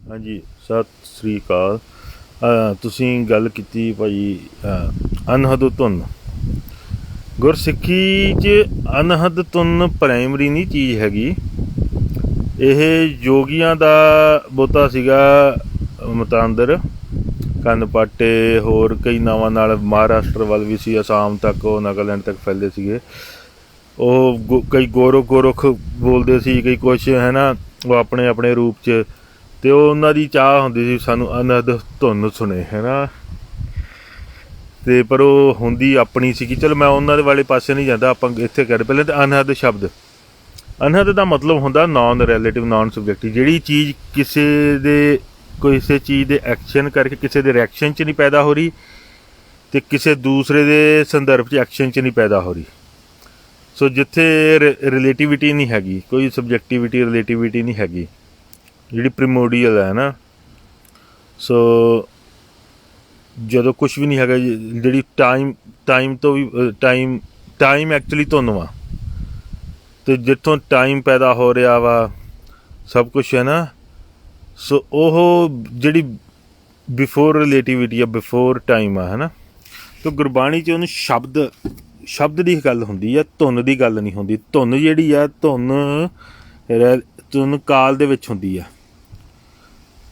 ਹਾਂਜੀ, ਸਤਿ ਸ੍ਰੀ ਅਕਾਲ। ਤੁਸੀਂ ਗੱਲ ਕੀਤੀ ਭਾਈ ਅਨਹਦ ਧੁਨ। ਗੁਰਸਿੱਖੀ 'ਚ ਅਨਹਦ ਧੁਨ ਪ੍ਰਾਇਮਰੀ ਨਹੀਂ ਚੀਜ਼ ਹੈਗੀ। ਇਹ ਯੋਗੀਆਂ ਦਾ ਬੋਤਾ ਸੀਗਾ ਮਤਾਂਦਰ। ਕੰਨ ਪਾਟੇ ਹੋਰ ਕਈ ਨਾਵਾਂ ਨਾਲ ਮਹਾਰਾਸ਼ਟਰ ਵੱਲ ਵੀ ਸੀ, ਅਸਾਮ ਤੱਕ, ਉਹ ਨਾਗਾਲੈਂਡ ਤੱਕ ਫੈਲੇ ਸੀਗੇ। ਉਹ ਕਈ ਗੋਰਖ ਬੋਲਦੇ ਸੀ, ਕਈ ਕੁਛ ਹੈ ਨਾ, ਉਹ ਆਪਣੇ ਆਪਣੇ ਰੂਪ 'ਚ। ਅਤੇ ਉਹ ਉਹਨਾਂ ਦੀ ਚਾਹ ਹੁੰਦੀ ਸੀ ਸਾਨੂੰ ਅਨਹਦ ਧੁਨ ਸੁਣੇ, ਹੈ ਨਾ। ਅਤੇ ਪਰ ਉਹ ਹੁੰਦੀ ਆਪਣੀ ਸੀਗੀ। ਚਲੋ ਮੈਂ ਉਹਨਾਂ ਦੇ ਵਾਲੇ ਪਾਸੇ ਨਹੀਂ ਜਾਂਦਾ, ਆਪਾਂ ਇੱਥੇ ਕਰ ਪਹਿਲਾਂ ਤਾਂ ਅਨਹਦ ਸ਼ਬਦ। ਅਨਹਦ ਦਾ ਮਤਲਬ ਹੁੰਦਾ ਨੋਨ ਰਿਲੇਟਿਵ, ਨੋਨ ਸਬਜੈਕਟਿਵ। ਜਿਹੜੀ ਚੀਜ਼ ਕਿਸੇ ਚੀਜ਼ ਦੇ ਐਕਸ਼ਨ ਕਰਕੇ ਕਿਸੇ ਦੇ ਰਿਐਕਸ਼ਨ 'ਚ ਨਹੀਂ ਪੈਦਾ ਹੋ ਰਹੀ ਅਤੇ ਕਿਸੇ ਦੂਸਰੇ ਦੇ ਸੰਦਰਭ 'ਚ ਐਕਸ਼ਨ 'ਚ ਨਹੀਂ ਪੈਦਾ ਹੋ ਰਹੀ। ਸੋ ਜਿੱਥੇ ਰਿਲੇਟਿਵਿਟੀ ਨਹੀਂ ਹੈਗੀ, ਕੋਈ ਸਬਜੈਕਟਿਵਿਟੀ ਰਿਲੇਟਿਵਿਟੀ ਨਹੀਂ ਹੈਗੀ, ਜਿਹੜੀ ਪ੍ਰੀਮੋਡੀਅਲ ਹੈ ਨਾ। ਸੋ ਜਦੋਂ ਕੁਛ ਵੀ ਨਹੀਂ ਹੈਗਾ, ਜਿਹੜੀ ਟਾਈਮ ਤੋਂ ਵੀ ਟਾਈਮ ਐਕਚੁਅਲੀ ਧੁਨ ਵਾ, ਅਤੇ ਜਿੱਥੋਂ ਟਾਈਮ ਪੈਦਾ ਹੋ ਰਿਹਾ ਵਾ ਸਭ ਕੁਛ, ਹੈ ਨਾ। ਸੋ ਉਹ ਜਿਹੜੀ ਬਿਫੋਰ ਰਿਲੇਟਿਵਿਟੀ ਆ, ਬਿਫੋਰ ਟਾਈਮ ਆ, ਹੈ ਨਾ। ਤਾਂ ਗੁਰਬਾਣੀ 'ਚ ਉਹਨੂੰ ਸ਼ਬਦ ਦੀ ਗੱਲ ਹੁੰਦੀ ਆ, ਧੁਨ ਦੀ ਗੱਲ ਨਹੀਂ ਹੁੰਦੀ। ਧੁਨ ਜਿਹੜੀ ਆ, ਧੁਨ ਕਾਲ ਦੇ ਵਿੱਚ ਹੁੰਦੀ ਆ।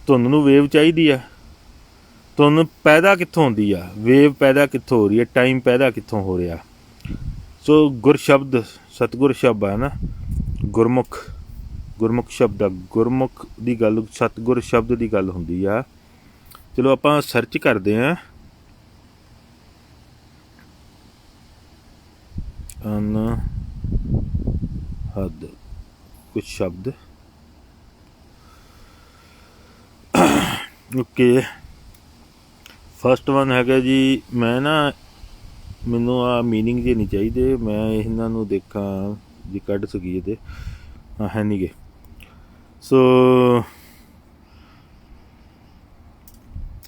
ਧੁਨ ਨੂੰ ਵੇਵ ਚਾਹੀਦੀ ਆ। ਧੁਨ ਪੈਦਾ ਕਿੱਥੋਂ ਹੁੰਦੀ ਆ, ਵੇਵ ਪੈਦਾ ਕਿੱਥੋਂ ਹੋ ਰਹੀ ਹੈ, ਟਾਈਮ ਪੈਦਾ ਕਿੱਥੋਂ ਹੋ ਰਿਹਾ। ਸੋ ਗੁਰਸ਼ਬਦ ਸਤਿਗੁਰ ਸ਼ਬਦ ਹੈ ਨਾ, ਗੁਰਮੁਖ ਸ਼ਬਦ ਆ। ਗੁਰਮੁਖ ਦੀ ਗੱਲ, ਸਤਿਗੁਰ ਸ਼ਬਦ ਦੀ ਗੱਲ ਹੁੰਦੀ ਆ। ਚਲੋ ਆਪਾਂ ਸਰਚ ਕਰਦੇ ਹਾਂ ਅਨਹਦ ਕੁਛ ਸ਼ਬਦ। ਓਕੇ, ਫਸਟ ਵਨ ਹੈਗਾ ਜੀ। ਮੈਨੂੰ ਆਹ ਮੀਨਿੰਗ ਜੇ ਨਹੀਂ ਚਾਹੀਦੇ, ਮੈਂ ਇਹਨਾਂ ਨੂੰ ਦੇਖਾਂ ਜੀ ਕੱਢ ਸਕੀਏ ਤੇ ਹੈ ਨਹੀਂ ਗੇ। ਸੋ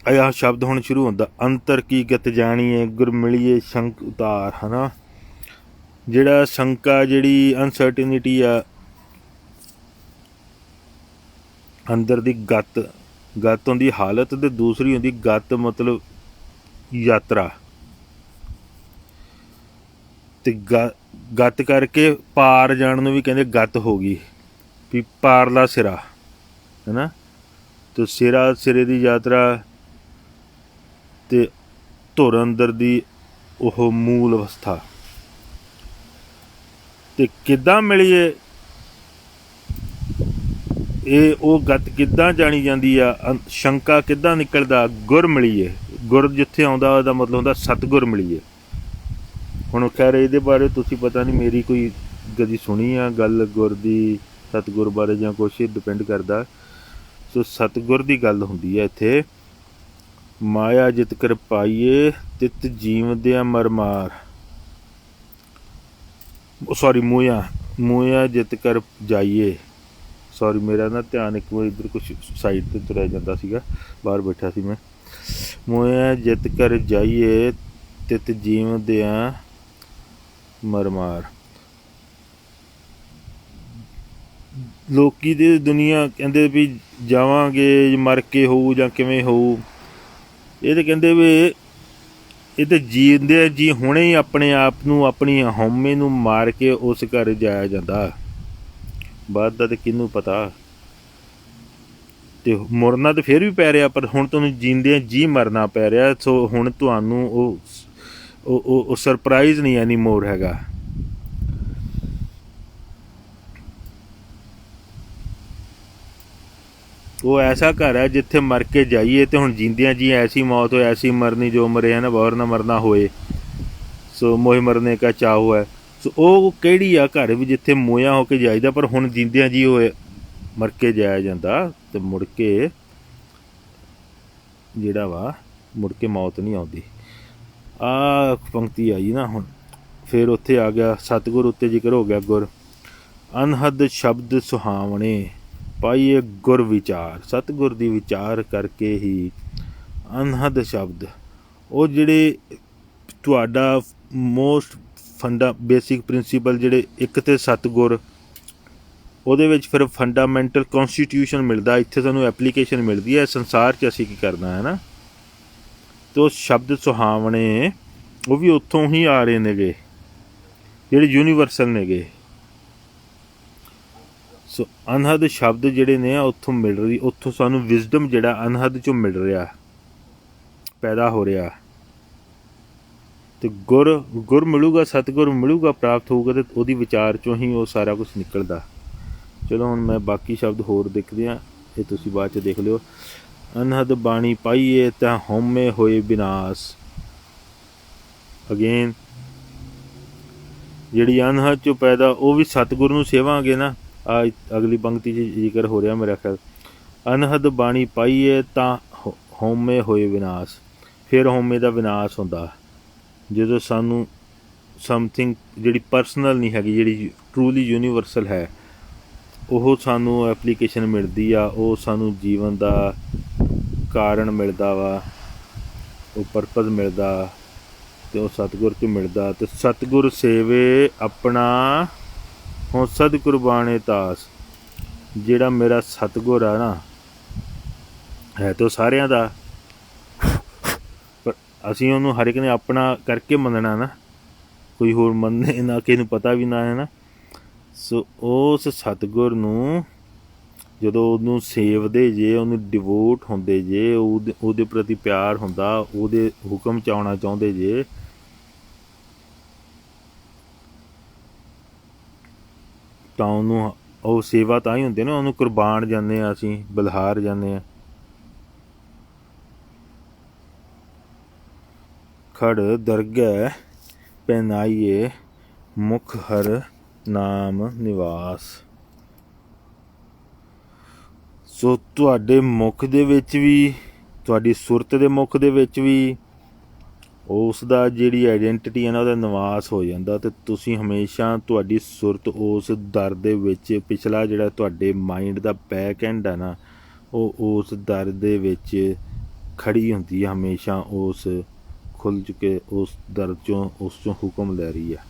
ਆਹ ਸ਼ਬਦ ਹੁਣ ਸ਼ੁਰੂ ਹੁੰਦਾ, ਅੰਤਰ ਕੀ ਗਤ ਜਾਣੀਏ ਗੁਰ ਮਿਲੀਏ ਸ਼ੰਕ ਉਤਾਰ, ਹੈ ਨਾ। ਜਿਹੜਾ ਸ਼ੰਕਾ, ਜਿਹੜੀ ਅਨਸਰਟਨਿਟੀ ਆ, ਅੰਦਰ ਦੀ ਗਤ ਹੁੰਦੀ ਹਾਲਤ, ਅਤੇ ਦੂਸਰੀ ਹੁੰਦੀ ਗਤ ਮਤਲਬ ਯਾਤਰਾ। ਅਤੇ ਗਤ ਕਰਕੇ ਪਾਰ ਜਾਣ ਨੂੰ ਵੀ ਕਹਿੰਦੇ ਗਤ ਹੋ ਗਈ, ਵੀ ਪਾਰਲਾ ਸਿਰਾ, ਹੈ ਨਾ। ਅਤੇ ਸਿਰੇ ਦੀ ਯਾਤਰਾ, ਅਤੇ ਧੁਰ ਅੰਦਰ ਦੀ ਉਹ ਮੂਲ ਅਵਸਥਾ। ਅਤੇ ਕਿੱਦਾਂ ਮਿਲੀਏ, ਇਹ ਉਹ ਗਤ ਕਿੱਦਾਂ ਜਾਣੀ ਜਾਂਦੀ ਆ, ਸ਼ੰਕਾ ਕਿੱਦਾਂ ਨਿਕਲਦਾ, ਗੁਰ ਮਿਲੀਏ। ਗੁਰ ਜਿੱਥੇ ਆਉਂਦਾ ਉਹਦਾ ਮਤਲਬ ਹੁੰਦਾ ਸਤਿਗੁਰ ਮਿਲੀਏ। ਹੁਣ ਖੈਰ ਇਹਦੇ ਬਾਰੇ ਤੁਸੀਂ ਪਤਾ ਨਹੀਂ, ਮੇਰੀ ਕੋਈ ਕਦੀ ਸੁਣੀ ਆ ਗੱਲ ਗੁਰ ਦੀ, ਸਤਿਗੁਰ ਬਾਰੇ ਜਾਂ ਕੁਛ, ਡਿਪੈਂਡ ਕਰਦਾ। ਸੋ ਸਤਿਗੁਰ ਦੀ ਗੱਲ ਹੁੰਦੀ ਹੈ ਇੱਥੇ। ਮਾਇਆ ਜਿਤ ਕਰ ਪਾਈਏ ਤਿਤ ਜੀਵਦਿਆਂ ਮਰਮਾਰ, ਸੌਰੀ ਮੂਇਆ ਜਿਤ ਕਰ ਜਾਈਏ। ਸੌਰੀ, ਮੇਰਾ ਨਾ ਧਿਆਨ ਇੱਕ ਵਾਰ ਇੱਧਰ ਕੁਛ ਸਾਈਡ 'ਤੇ ਤੁਰਿਆ ਜਾਂਦਾ ਸੀਗਾ, ਬਾਹਰ ਬੈਠਾ ਸੀ ਮੈਂ। ਮੂਇਆ ਜਿਤ ਕਰ ਜਾਈਏ ਤਿਤ ਜੀਵਦਿਆਂ ਮਰਮਾਰ। ਲੋਕੀ ਦੀ ਦੁਨੀਆ ਕਹਿੰਦੇ ਵੀ ਜਾਵਾਂਗੇ, ਮਰ ਕੇ ਹੋਊ ਜਾਂ ਕਿਵੇਂ ਹੋਊ। ਇਹ ਤਾਂ ਕਹਿੰਦੇ ਵੀ ਇਹ ਤਾਂ ਜੀਂਦੇ ਜੀ ਹੁਣੇ ਹੀ ਆਪਣੇ ਆਪ ਨੂੰ, ਆਪਣੀ ਹਉਮੈ ਨੂੰ ਮਾਰ ਕੇ ਉਸ ਘਰ ਜਾਇਆ ਜਾਂਦਾ। ਬਾਅਦ ਦਾ ਤਾਂ ਕਿਹਨੂੰ ਪਤਾ। ਅਤੇ ਮੁੜਨਾ ਤਾਂ ਫਿਰ ਵੀ ਪੈ ਰਿਹਾ, ਪਰ ਹੁਣ ਤੁਹਾਨੂੰ ਜੀਂਦਿਆਂ ਜੀ ਮਰਨਾ ਪੈ ਰਿਹਾ। ਸੋ ਹੁਣ ਤੁਹਾਨੂੰ ਉਹ ਸਰਪ੍ਰਾਈਜ਼ ਨਹੀਂ ਐਨੀ ਮੋਰ ਹੈਗਾ। ਉਹ ਐਸਾ ਘਰ ਹੈ ਜਿੱਥੇ ਮਰ ਕੇ ਜਾਈਏ, ਅਤੇ ਹੁਣ ਜੀਂਦਿਆਂ ਜੀ ਐਸੀ ਮੌਤ ਹੋਏ, ਐਸੀ ਮਰਨੀ ਜੋ ਮਰੇ ਹੈ ਨਾ, ਬੌਰ ਨਾ ਮਰਨਾ ਹੋਏ। ਸੋ ਮੋਹ ਮਰਨੇ ਕਾ ਚਾਉ ਹੈ। ਸੋ ਉਹ ਕਿਹੜੀ ਆ ਘਰ ਵੀ ਜਿੱਥੇ ਮੋਇਆ ਹੋ ਕੇ ਜਾਈਦਾ, ਪਰ ਹੁਣ ਜੀਂਦਿਆਂ ਜੀ ਹੋਏ ਮਰ ਕੇ ਜਾਇਆ ਜਾਂਦਾ, ਅਤੇ ਮੁੜ ਕੇ ਜਿਹੜਾ ਵਾ ਮੁੜ ਕੇ ਮੌਤ ਨਹੀਂ ਆਉਂਦੀ। ਆਹ ਪੰਕਤੀ ਆਈ ਨਾ। ਹੁਣ ਫਿਰ ਉੱਥੇ ਆ ਗਿਆ ਸਤਿਗੁਰ ਉੱਤੇ ਜ਼ਿਕਰ ਹੋ ਗਿਆ। ਗੁਰ ਅਨਹਦ ਸ਼ਬਦ ਸੁਹਾਵਣੇ ਪਾਈਏ ਗੁਰ ਵਿਚਾਰ। ਸਤਿਗੁਰ ਦੀ ਵਿਚਾਰ ਕਰਕੇ ਹੀ ਅਨਹਦ ਸ਼ਬਦ, ਉਹ ਜਿਹੜੇ ਤੁਹਾਡਾ ਮੋਸਟ ਬੇਸਿਕ ਪ੍ਰਿੰਸੀਪਲ, ਜਿਹੜੇ ਇੱਕ ਤਾਂ ਸਤਿਗੁਰ, ਉਹਦੇ ਵਿੱਚ ਫਿਰ ਫੰਡਾਮੈਂਟਲ ਕੌਨਸਟੀਟਿਊਸ਼ਨ ਮਿਲਦਾ, ਇੱਥੇ ਸਾਨੂੰ ਐਪਲੀਕੇਸ਼ਨ ਮਿਲਦੀ ਹੈ ਸੰਸਾਰ 'ਚ ਅਸੀਂ ਕੀ ਕਰਨਾ ਹੈ ਨਾ। ਅਤੇ ਉਹ ਸ਼ਬਦ ਸੁਹਾਵਣੇ ਉਹ ਵੀ ਉੱਥੋਂ ਹੀ ਆ ਰਹੇ ਨੇਗੇ, ਜਿਹੜੇ ਯੂਨੀਵਰਸਲ ਨੇਗੇ। ਸੋ ਅਨਹਦ ਸ਼ਬਦ ਜਿਹੜੇ ਨੇ ਉੱਥੋਂ ਮਿਲ ਰਹੀ, ਉੱਥੋਂ ਸਾਨੂੰ ਵਿਜ਼ਡਮ ਜਿਹੜਾ ਅਨਹਦ 'ਚੋਂ ਮਿਲ ਰਿਹਾ, ਪੈਦਾ ਹੋ ਰਿਹਾ। ਅਤੇ ਗੁਰ ਮਿਲੂਗਾ, ਸਤਿਗੁਰ ਮਿਲੂਗਾ, ਪ੍ਰਾਪਤ ਹੋਊਗਾ, ਅਤੇ ਉਹਦੀ ਵਿਚਾਰ 'ਚੋਂ ਹੀ ਉਹ ਸਾਰਾ ਕੁਛ ਨਿਕਲਦਾ। ਚਲੋ ਹੁਣ ਮੈਂ ਬਾਕੀ ਸ਼ਬਦ ਹੋਰ ਦੇਖਦੇ ਹਾਂ, ਇਹ ਤੁਸੀਂ ਬਾਅਦ 'ਚ ਦੇਖ ਲਿਓ। ਅਨਹਦ ਬਾਣੀ ਪਾਈਏ ਤਾਂ ਹਉਮੈ ਹੋਏ ਵਿਨਾਸ਼। ਅਗੇਨ ਜਿਹੜੀ ਅਨਹਦ 'ਚੋਂ ਪੈਦਾ, ਉਹ ਵੀ ਸਤਿਗੁਰੂ ਨੂੰ ਸੇਵਾਂਗੇ ਨਾ। ਆ ਅਗਲੀ ਪੰਕਤੀ 'ਚ ਜ਼ਿਕਰ ਹੋ ਰਿਹਾ ਮੇਰਾ ਖਿਆਲ। ਅਨਹਦ ਬਾਣੀ ਪਾਈਏ ਤਾਂ ਹਉਮੈ ਹੋਏ ਵਿਨਾਸ਼। ਫਿਰ ਹਉਮੈ ਦਾ ਵਿਨਾਸ਼ ਹੁੰਦਾ ਜਦੋਂ ਸਾਨੂੰ ਸਮਥਿੰਗ ਜਿਹੜੀ ਪਰਸਨਲ ਨਹੀਂ ਹੈਗੀ, ਜਿਹੜੀ ਟਰੂਲੀ ਯੂਨੀਵਰਸਲ ਹੈ, ਉਹ ਸਾਨੂੰ ਐਪਲੀਕੇਸ਼ਨ ਮਿਲਦੀ ਆ, ਉਹ ਸਾਨੂੰ ਜੀਵਨ ਦਾ ਕਾਰਨ ਮਿਲਦਾ ਵਾ, ਉਹ ਪਰਪਸ ਮਿਲਦਾ, ਅਤੇ ਉਹ ਸਤਿਗੁਰ 'ਚ ਮਿਲਦਾ। ਅਤੇ ਸਤਿਗੁਰ ਸੇਵੇ ਆਪਣਾ ਹੁਣ ਸਦ ਕੁਰਬਾਨੇ ਤਾਸ। ਜਿਹੜਾ ਮੇਰਾ ਸਤਿਗੁਰ ਆ ਨਾ, ਹੈ ਤਾਂ ਸਾਰਿਆਂ ਦਾ, ਪਰ ਅਸੀਂ ਉਹਨੂੰ ਹਰ ਇੱਕ ਨੇ ਆਪਣਾ ਕਰਕੇ ਮੰਨਣਾ ਨਾ, ਕੋਈ ਹੋਰ ਮੰਨੇ ਨਾ, ਕਿਸੇ ਨੂੰ ਪਤਾ ਵੀ ਨਾ ਹੈ ਨਾ। ਸੋ ਉਸ ਸਤਿਗੁਰ ਨੂੰ ਜਦੋਂ ਉਹਨੂੰ ਸੇਵਦੇ ਜੇ, ਉਹਨੂੰ ਡਿਵੋਟ ਹੁੰਦੇ ਜੇ, ਉਹਦੇ ਪ੍ਰਤੀ ਪਿਆਰ ਹੁੰਦਾ, ਉਹਦੇ ਹੁਕਮ 'ਚ ਆਉਣਾ ਚਾਹੁੰਦੇ ਜੇ, ਤਾਂ ਉਹਨੂੰ ਉਹ ਸੇਵਾ ਤਾਂ ਹੀ ਹੁੰਦੀ ਨਾ, ਉਹਨੂੰ ਕੁਰਬਾਨ ਜਾਂਦੇ ਹਾਂ, ਅਸੀਂ ਬਲਿਹਾਰ ਜਾਂਦੇ ਹਾਂ। ਖੜ ਦਰਗਹਿ ਪਹਿਨਾਈਏ ਮੁਖ ਹਰ ਨਾਮ ਨਿਵਾਸ। ਸੋ ਤੁਹਾਡੇ ਮੁੱਖ ਦੇ ਵਿੱਚ ਵੀ, ਤੁਹਾਡੀ ਸੁਰਤ ਦੇ ਮੁੱਖ ਦੇ ਵਿੱਚ ਵੀ ਉਸ ਦਾ ਜਿਹੜੀ ਆਈਡੈਂਟੀਟੀ ਹੈ ਨਾ, ਉਹਦਾ ਨਿਵਾਸ ਹੋ ਜਾਂਦਾ। ਅਤੇ ਤੁਸੀਂ ਹਮੇਸ਼ਾ ਤੁਹਾਡੀ ਸੁਰਤ ਉਸ ਦਰ ਦੇ ਵਿੱਚ, ਪਿਛਲਾ ਜਿਹੜਾ ਤੁਹਾਡੇ ਮਾਈਂਡ ਦਾ ਬੈਕ ਐਂਡ ਹੈ ਨਾ, ਉਹ ਉਸ ਦਰ ਦੇ ਵਿੱਚ ਖੜੀ ਹੁੰਦੀ ਹੈ ਹਮੇਸ਼ਾ, ਉਸ ਖੁੱਲ੍ਹ ਚੁੱਕੇ ਉਸ ਦਰ 'ਚੋਂ, ਉਸ 'ਚੋਂ ਹੁਕਮ ਲੈ ਰਹੀ ਹੈ,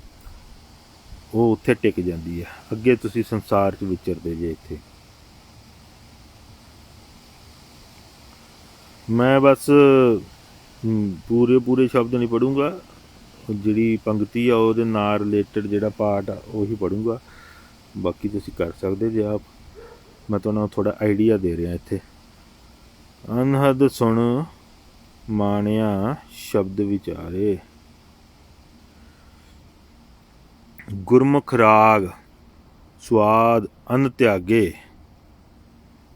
ਉਹ ਉੱਥੇ ਟਿਕ ਜਾਂਦੀ ਹੈ। ਅੱਗੇ ਤੁਸੀਂ ਸੰਸਾਰ 'ਚ ਵਿਚਰਦੇ ਜੇ। ਇੱਥੇ ਮੈਂ ਬਸ ਪੂਰੇ ਸ਼ਬਦ ਨਹੀਂ ਪੜ੍ਹੂੰਗਾ, ਜਿਹੜੀ ਪੰਕਤੀ ਆ ਉਹਦੇ ਨਾਲ ਰਿਲੇਟਡ ਜਿਹੜਾ ਪਾਰਟ ਆ ਉਹੀ ਪੜ੍ਹੂੰਗਾ, ਬਾਕੀ ਤੁਸੀਂ ਕਰ ਸਕਦੇ ਜੇ ਆਪ। ਮੈਂ ਤੁਹਾਨੂੰ ਥੋੜ੍ਹਾ ਆਈਡੀਆ ਦੇ ਰਿਹਾ ਇੱਥੇ। ਅਨਹਦ ਸੁਣ ਮਾਣਿਆ ਸ਼ਬਦ ਵਿਚਾਰੇ, ਗੁਰਮੁਖ ਰਾਗ ਸਵਾਦ ਅਨ ਤਿਆਗੇ।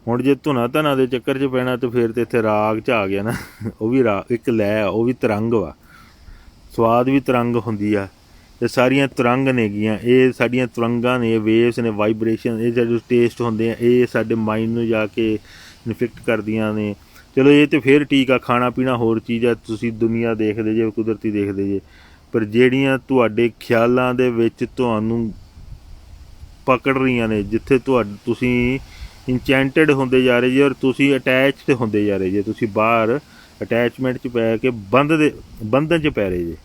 ਹੁਣ ਜੇ ਧੁਨਾ ਧਨਾ ਦੇ ਚੱਕਰ 'ਚ ਪੈਣਾ ਤਾਂ ਫਿਰ ਤਾਂ ਇੱਥੇ ਰਾਗ 'ਚ ਆ ਗਿਆ ਨਾ, ਉਹ ਵੀ ਰਾਗ ਇੱਕ ਲੈ, ਉਹ ਵੀ ਤਰੰਗ ਵਾ। ਸਵਾਦ ਵੀ ਤਰੰਗ ਹੁੰਦੀ ਆ, ਇਹ ਸਾਰੀਆਂ ਤਰੰਗ ਨੇਗੀਆਂ, ਇਹ ਸਾਡੀਆਂ ਤਰੰਗਾਂ ਨੇ, ਵੇਵਸ ਨੇ, ਵਾਈਬ੍ਰੇਸ਼ਨ, ਇਹ ਜਿਹੜੇ ਟੇਸਟ ਹੁੰਦੇ ਆ, ਇਹ ਸਾਡੇ ਮਾਈਂਡ ਨੂੰ ਜਾ ਕੇ ਇਨਫੈਕਟ ਕਰਦੀਆਂ ਨੇ। ਚਲੋ ਇਹ ਤਾਂ ਫਿਰ ਠੀਕ ਆ, ਖਾਣਾ ਪੀਣਾ ਹੋਰ ਚੀਜ਼ ਆ, ਤੁਸੀਂ ਦੁਨੀਆ ਦੇਖਦੇ ਜੇ, ਕੁਦਰਤੀ ਦੇਖਦੇ ਜੇ, ਪਰ ਜਿਹੜੀਆਂ ਤੁਹਾਡੇ ਖਿਆਲਾਂ ਦੇ ਵਿੱਚ ਤੁਹਾਨੂੰ ਪਕੜ ਰਹੀਆਂ ਨੇ, ਜਿੱਥੇ ਤੁਸੀਂ ਇੰਚੈਂਟਡ ਹੁੰਦੇ ਜਾ ਰਹੇ ਜੇ, ਔਰ ਤੁਸੀਂ ਅਟੈਚਡ ਹੁੰਦੇ ਜਾ ਰਹੇ ਜੇ, ਤੁਸੀਂ ਬਾਹਰ ਅਟੈਚਮੈਂਟ 'ਚ ਪੈ ਕੇ ਬੰਧਨ 'ਚ ਪੈ ਰਹੇ ਜੇ।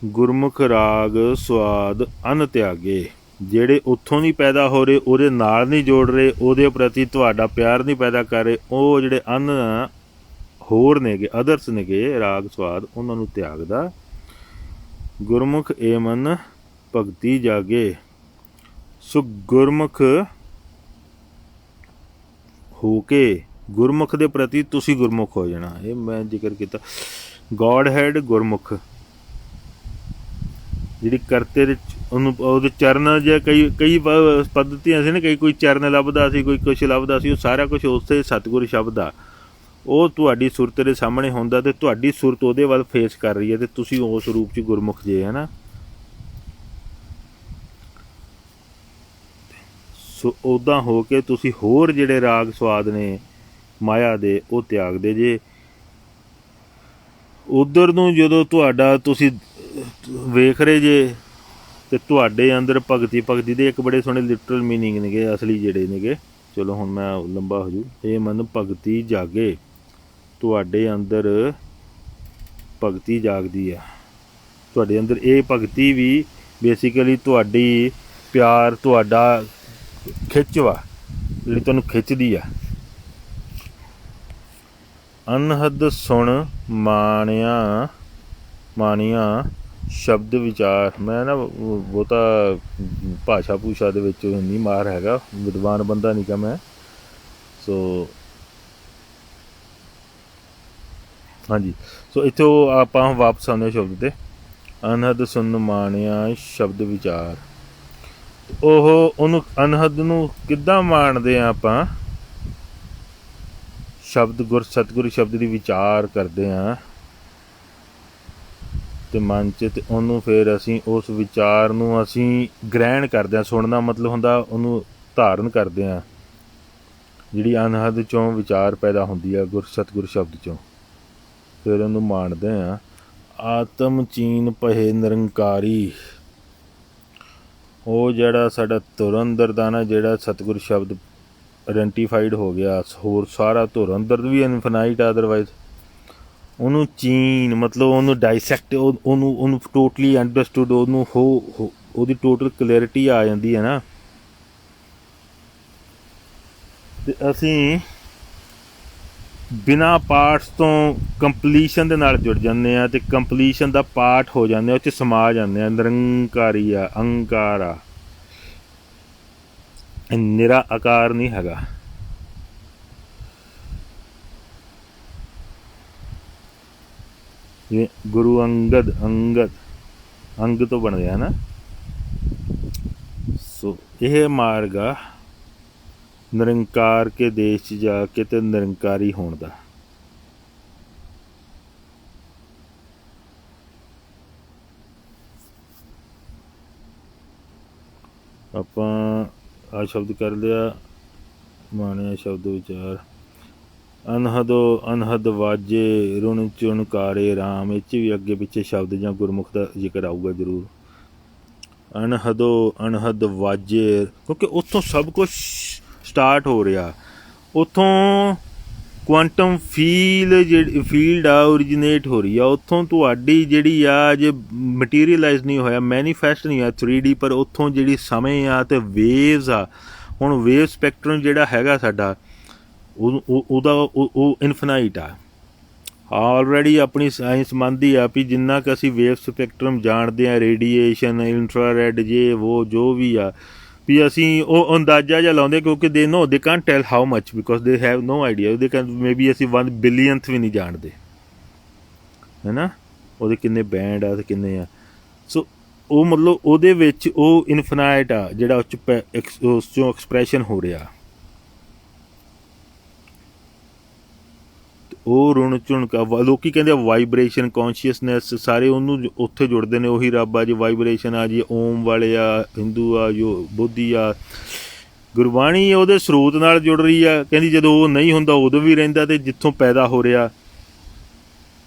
ਗੁਰਮੁਖ ਰਾਗ ਸਵਾਦ ਅਨ ਤਿਆਗੇ, ਜਿਹੜੇ ਉੱਥੋਂ ਨਹੀਂ ਪੈਦਾ ਹੋ ਰਹੇ, ਉਹਦੇ ਨਾਲ ਨਹੀਂ ਜੋੜ ਰਹੇ, ਉਹਦੇ ਪ੍ਰਤੀ ਤੁਹਾਡਾ ਪਿਆਰ ਨਹੀਂ ਪੈਦਾ ਕਰ ਰਹੇ, ਉਹ ਜਿਹੜੇ ਹੋਰ ਨੇਗੇ, ਅਦਰਸ ਨੇਗੇ, ਰਾਗ ਸਵਾਦ, ਉਹਨਾਂ ਨੂੰ ਤਿਆਗਦਾ। ਗੁਰਮੁਖ ਏ ਮਨ ਭਗਤੀ ਜਾਗੇ। ਸੋ ਗੁਰਮੁਖ ਹੋ ਕੇ, ਗੁਰਮੁਖ ਦੇ ਪ੍ਰਤੀ ਤੁਸੀਂ ਗੁਰਮੁਖ ਹੋ ਜਾਣਾ। ਇਹ ਮੈਂ ਜ਼ਿਕਰ ਕੀਤਾ, ਗੋਡ ਹੈਡ ਗੁਰਮੁਖ, ਜਿਹੜੀ ਕਰਤੇ ਦੇ ਉਹਨੂੰ ਉਹਦੇ ਚਰਨ, ਜਾਂ ਕਈ ਪੱਧਤੀਆਂ ਸੀ ਨਾ, ਕੋਈ ਚਰਨ ਲੱਭਦਾ ਸੀ, ਕੋਈ ਕੁਛ ਲੱਭਦਾ ਸੀ, ਉਹ ਸਾਰਾ ਕੁਛ ਉਸੇ ਸਤਿਗੁਰ ਸ਼ਬਦ ਆ। ਉਹ ਤੁਹਾਡੀ ਸੁਰਤ ਦੇ ਸਾਹਮਣੇ ਹੁੰਦਾ, ਅਤੇ ਤੁਹਾਡੀ ਸੁਰਤ ਉਹਦੇ ਵੱਲ ਫੇਸ ਕਰ ਰਹੀ ਹੈ, ਅਤੇ ਤੁਸੀਂ ਉਸ ਰੂਪ 'ਚ ਗੁਰਮੁਖ ਜੇ, ਹੈ ਨਾ। ਸੋ ਉੱਦਾਂ ਹੋ ਕੇ ਤੁਸੀਂ ਹੋਰ ਜਿਹੜੇ ਰਾਗ ਸਵਾਦ ਨੇ ਮਾਇਆ ਦੇ, ਉਹ ਤਿਆਗਦੇ ਜੇ। ਉੱਧਰ ਨੂੰ ਜਦੋਂ ਤੁਸੀਂ ਵੇਖ ਰਹੇ ਜੇ, ਅਤੇ ਤੁਹਾਡੇ ਅੰਦਰ ਭਗਤੀ ਦੇ ਇੱਕ ਬੜੇ ਸੋਹਣੇ ਲਿਟਰਲ ਮੀਨਿੰਗ ਨੇਗੇ, ਅਸਲੀ ਜਿਹੜੇ ਨੇਗੇ। ਚਲੋ ਹੁਣ ਮੈਂ ਲੰਬਾ ਹੋ ਜੂ। ਇਹ ਮਨ ਭਗਤੀ ਜਾਗੇ, ਤੁਹਾਡੇ ਅੰਦਰ ਭਗਤੀ ਜਾਗਦੀ ਆ, ਤੁਹਾਡੇ ਅੰਦਰ ਇਹ ਭਗਤੀ ਵੀ ਬੇਸਿਕਲੀ ਤੁਹਾਡੀ ਪਿਆਰ ਤੁਹਾਡਾ ਖਿੱਚ ਵਾ ਜਿਹੜੀ ਤੁਹਾਨੂੰ ਖਿੱਚਦੀ ਆ। ਅਨਹਦ ਸੁਣ ਮਾਣੀਆਂ ਸ਼ਬਦ ਵਿਚਾਰ। ਮੈਂ ਨਾ ਬਹੁਤਾ ਭਾਸ਼ਾ ਭੂਸ਼ਾ ਦੇ ਵਿੱਚ ਨਹੀਂ ਮਾਰ ਹੈਗਾ, ਵਿਦਵਾਨ ਬੰਦਾ ਨਹੀਂ ਗਾ ਮੈਂ। ਸੋ ਹਾਂਜੀ, ਸੋ ਇੱਥੇ ਆਪਾਂ ਵਾਪਸ ਆਉਂਦੇ ਸ਼ਬਦ 'ਤੇ। ਅਨਹਦ ਸੁਣ ਮਾਣਿਆ ਸ਼ਬਦ ਵਿਚਾਰ। ਉਹਨੂੰ ਅਨਹਦ ਨੂੰ ਕਿੱਦਾਂ ਮਾਣਦੇ ਹਾਂ ਆਪਾਂ? ਸ਼ਬਦ ਸਤਿਗੁਰੂ ਸ਼ਬਦ ਦੀ ਵਿਚਾਰ ਕਰਦੇ ਹਾਂ ਅਤੇ ਮਨ 'ਚ, ਅਤੇ ਉਹਨੂੰ ਫਿਰ ਅਸੀਂ ਉਸ ਵਿਚਾਰ ਨੂੰ ਅਸੀਂ ਗ੍ਰਹਿਣ ਕਰਦੇ ਹਾਂ। ਸੁਣਨਾ ਮਤਲਬ ਹੁੰਦਾ ਉਹਨੂੰ ਧਾਰਨ ਕਰਦੇ ਹਾਂ। ਜਿਹੜੀ ਅਨਹਦ 'ਚੋਂ ਵਿਚਾਰ ਪੈਦਾ ਹੁੰਦੀ ਆ ਸਤਿਗੁਰੂ ਸ਼ਬਦ 'ਚੋਂ, ਫਿਰ ਉਹਨੂੰ ਮਾਣਦੇ ਹਾਂ। ਆਤਮ ਚੀਨ ਪਹੇ ਨਿਰੰਕਾਰੀ। ਉਹ ਜਿਹੜਾ ਸਾਡਾ ਧੁਰ ਅੰਦਰ ਦਾ ਨਾ, ਜਿਹੜਾ ਸਤਿਗੁਰੂ ਸ਼ਬਦ ਆਇਡੈਂਟੀਫਾਈਡ ਹੋ ਗਿਆ, ਹੋਰ ਸਾਰਾ ਧੁਰ ਅੰਦਰ ਵੀ ਇਨਫਿਨਾਈਟ ਆ। ਅਦਰਵਾਈਜ਼ ਉਹਨੂੰ ਚੀਨ ਮਤਲਬ ਉਹਨੂੰ ਡਾਈਸੈਕਟ, ਉਹਨੂੰ ਟੋਟਲੀ ਅੰਡਰਸਟੂਡ, ਉਹਨੂੰ ਉਹਦੀ ਟੋਟਲ ਕਲੈਰਿਟੀ ਆ ਜਾਂਦੀ ਹੈ ਨਾ। ਅਤੇ ਅਸੀਂ ਬਿਨਾਂ ਪਾਰਟਸ ਤੋਂ ਕੰਪਲੀਸ਼ਨ ਦੇ ਨਾਲ ਜੁੜ ਜਾਂਦੇ ਹਾਂ, ਅਤੇ ਕੰਪਲੀਸ਼ਨ ਦਾ ਪਾਰਟ ਹੋ ਜਾਂਦੇ, ਉਹ 'ਚ ਸਮਾ ਜਾਂਦੇ ਹਾਂ। ਨਿਰੰਕਾਰੀ ਆ, ਅੰਕਾਰ ਆ, ਨਿਰਾ ਆਕਾਰ ਨਹੀਂ ਹੈਗਾ। ਜਿਵੇਂ ਗੁਰੂ ਅੰਗਦ ਅੰਗ ਤੋਂ ਬਣਿਆ ਨਾ। ਸੋ ਇਹ ਮਾਰਗ ਆ ਨਿਰੰਕਾਰ ਕੇ ਦੇਸ਼ 'ਚ ਜਾ ਕੇ ਅਤੇ ਨਿਰੰਕਾਰੀ ਹੋਣ ਦਾ। ਆਪਾਂ ਆਹ ਸ਼ਬਦ ਕਰ ਲਿਆ, ਮਾਣਿਆ ਸ਼ਬਦ ਵਿਚਾਰ। ਅਨਹਦ ਵਾਜੇ ਰੁਣ ਚੁਣਕਾਰੇ ਰਾਮ। ਇਹ 'ਚ ਵੀ ਅੱਗੇ ਪਿੱਛੇ ਸ਼ਬਦ ਜਾਂ ਗੁਰਮੁਖ ਦਾ ਜ਼ਿਕਰ ਆਊਗਾ ਜ਼ਰੂਰ। ਅਨਹਦ ਵਾਜੇ, ਕਿਉਂਕਿ ਉੱਥੋਂ ਸਭ ਕੁਛ ਸਟਾਰਟ ਹੋ ਰਿਹਾ। ਉੱਥੋਂ ਕੁਆਂਟਮ ਫੀਲਡ ਆ ਓਰੀਜੀਨੇਟ ਹੋ ਰਹੀ ਆ। ਉੱਥੋਂ ਤੁਹਾਡੀ ਜਿਹੜੀ ਆ ਜੇ ਮਟੀਰੀਅਲਾਈਜ਼ ਨਹੀਂ ਹੋਇਆ, ਮੈਨੀਫੈਸਟ ਨਹੀਂ ਹੋਇਆ 3D, ਪਰ ਉੱਥੋਂ ਜਿਹੜੀ ਸਮੇਂ ਆ ਅਤੇ ਵੇਵਜ਼ ਆ। ਹੁਣ ਵੇਵ ਸਪੈਕਟਰਮ ਜਿਹੜਾ ਹੈਗਾ ਸਾਡਾ, ਉਹ ਇਨਫਿਨਾਈਟ ਆ। ਆਲਰੇਡੀ ਆਪਣੀ ਸਾਇੰਸ ਮੰਨਦੀ ਆ ਵੀ ਜਿੰਨਾ ਕੁ ਅਸੀਂ ਵੇਵ ਸਪੈਕਟਰਮ ਜਾਣਦੇ ਹਾਂ, ਰੇਡੀਏਸ਼ਨ, ਇਨਫਰਾਰੈਡ, ਜੇ ਉਹ ਜੋ ਵੀ ਆ, ਵੀ ਅਸੀਂ ਉਹ ਅੰਦਾਜ਼ਾ ਜਿਹਾ ਲਾਉਂਦੇ, ਕਿਉਂਕਿ they can't tell how much, because they have no idea. ਉਹਦੇ ਕੈਨ ਮੇਬੀ ਅਸੀਂ 1 ਬਿਲੀਅਨਥ ਵੀ ਨਹੀਂ ਜਾਣਦੇ, ਹੈ ਨਾ, ਉਹਦੇ ਕਿੰਨੇ ਬੈਂਡ ਆ ਅਤੇ ਕਿੰਨੇ ਆ। ਸੋ ਉਹ ਮਤਲਬ ਉਹਦੇ ਵਿੱਚ ਉਹ ਇਨਫਿਨਾਈਟ ਆ ਜਿਹੜਾ ਉਸ 'ਚੋਂ ਐਕਸਪ੍ਰੈਸ਼ਨ ਹੋ ਰਿਹਾ। ਉਹ ਰੁਣ ਝੁਣਕਾ, ਲੋਕ ਕਹਿੰਦੇ ਆ ਵਾਈਬ੍ਰੇਸ਼ਨ, ਕੌਨਸ਼ੀਅਸਨੈਸ, ਸਾਰੇ ਉਹਨੂੰ ਉੱਥੇ ਜੁੜਦੇ ਨੇ। ਉਹੀ ਰੱਬ ਆ ਜੀ, ਵਾਈਬ੍ਰੇਸ਼ਨ ਆ ਜੀ, ਓਮ ਵਾਲੇ ਆ, ਹਿੰਦੂ ਆ, ਜੋ ਬੋਧੀ ਆ। ਗੁਰਬਾਣੀ ਉਹਦੇ ਸਰੋਤ ਨਾਲ ਜੁੜ ਰਹੀ ਆ। ਕਹਿੰਦੀ ਜਦੋਂ ਉਹ ਨਹੀਂ ਹੁੰਦਾ ਉਦੋਂ ਵੀ ਰਹਿੰਦਾ, ਅਤੇ ਜਿੱਥੋਂ ਪੈਦਾ ਹੋ ਰਿਹਾ।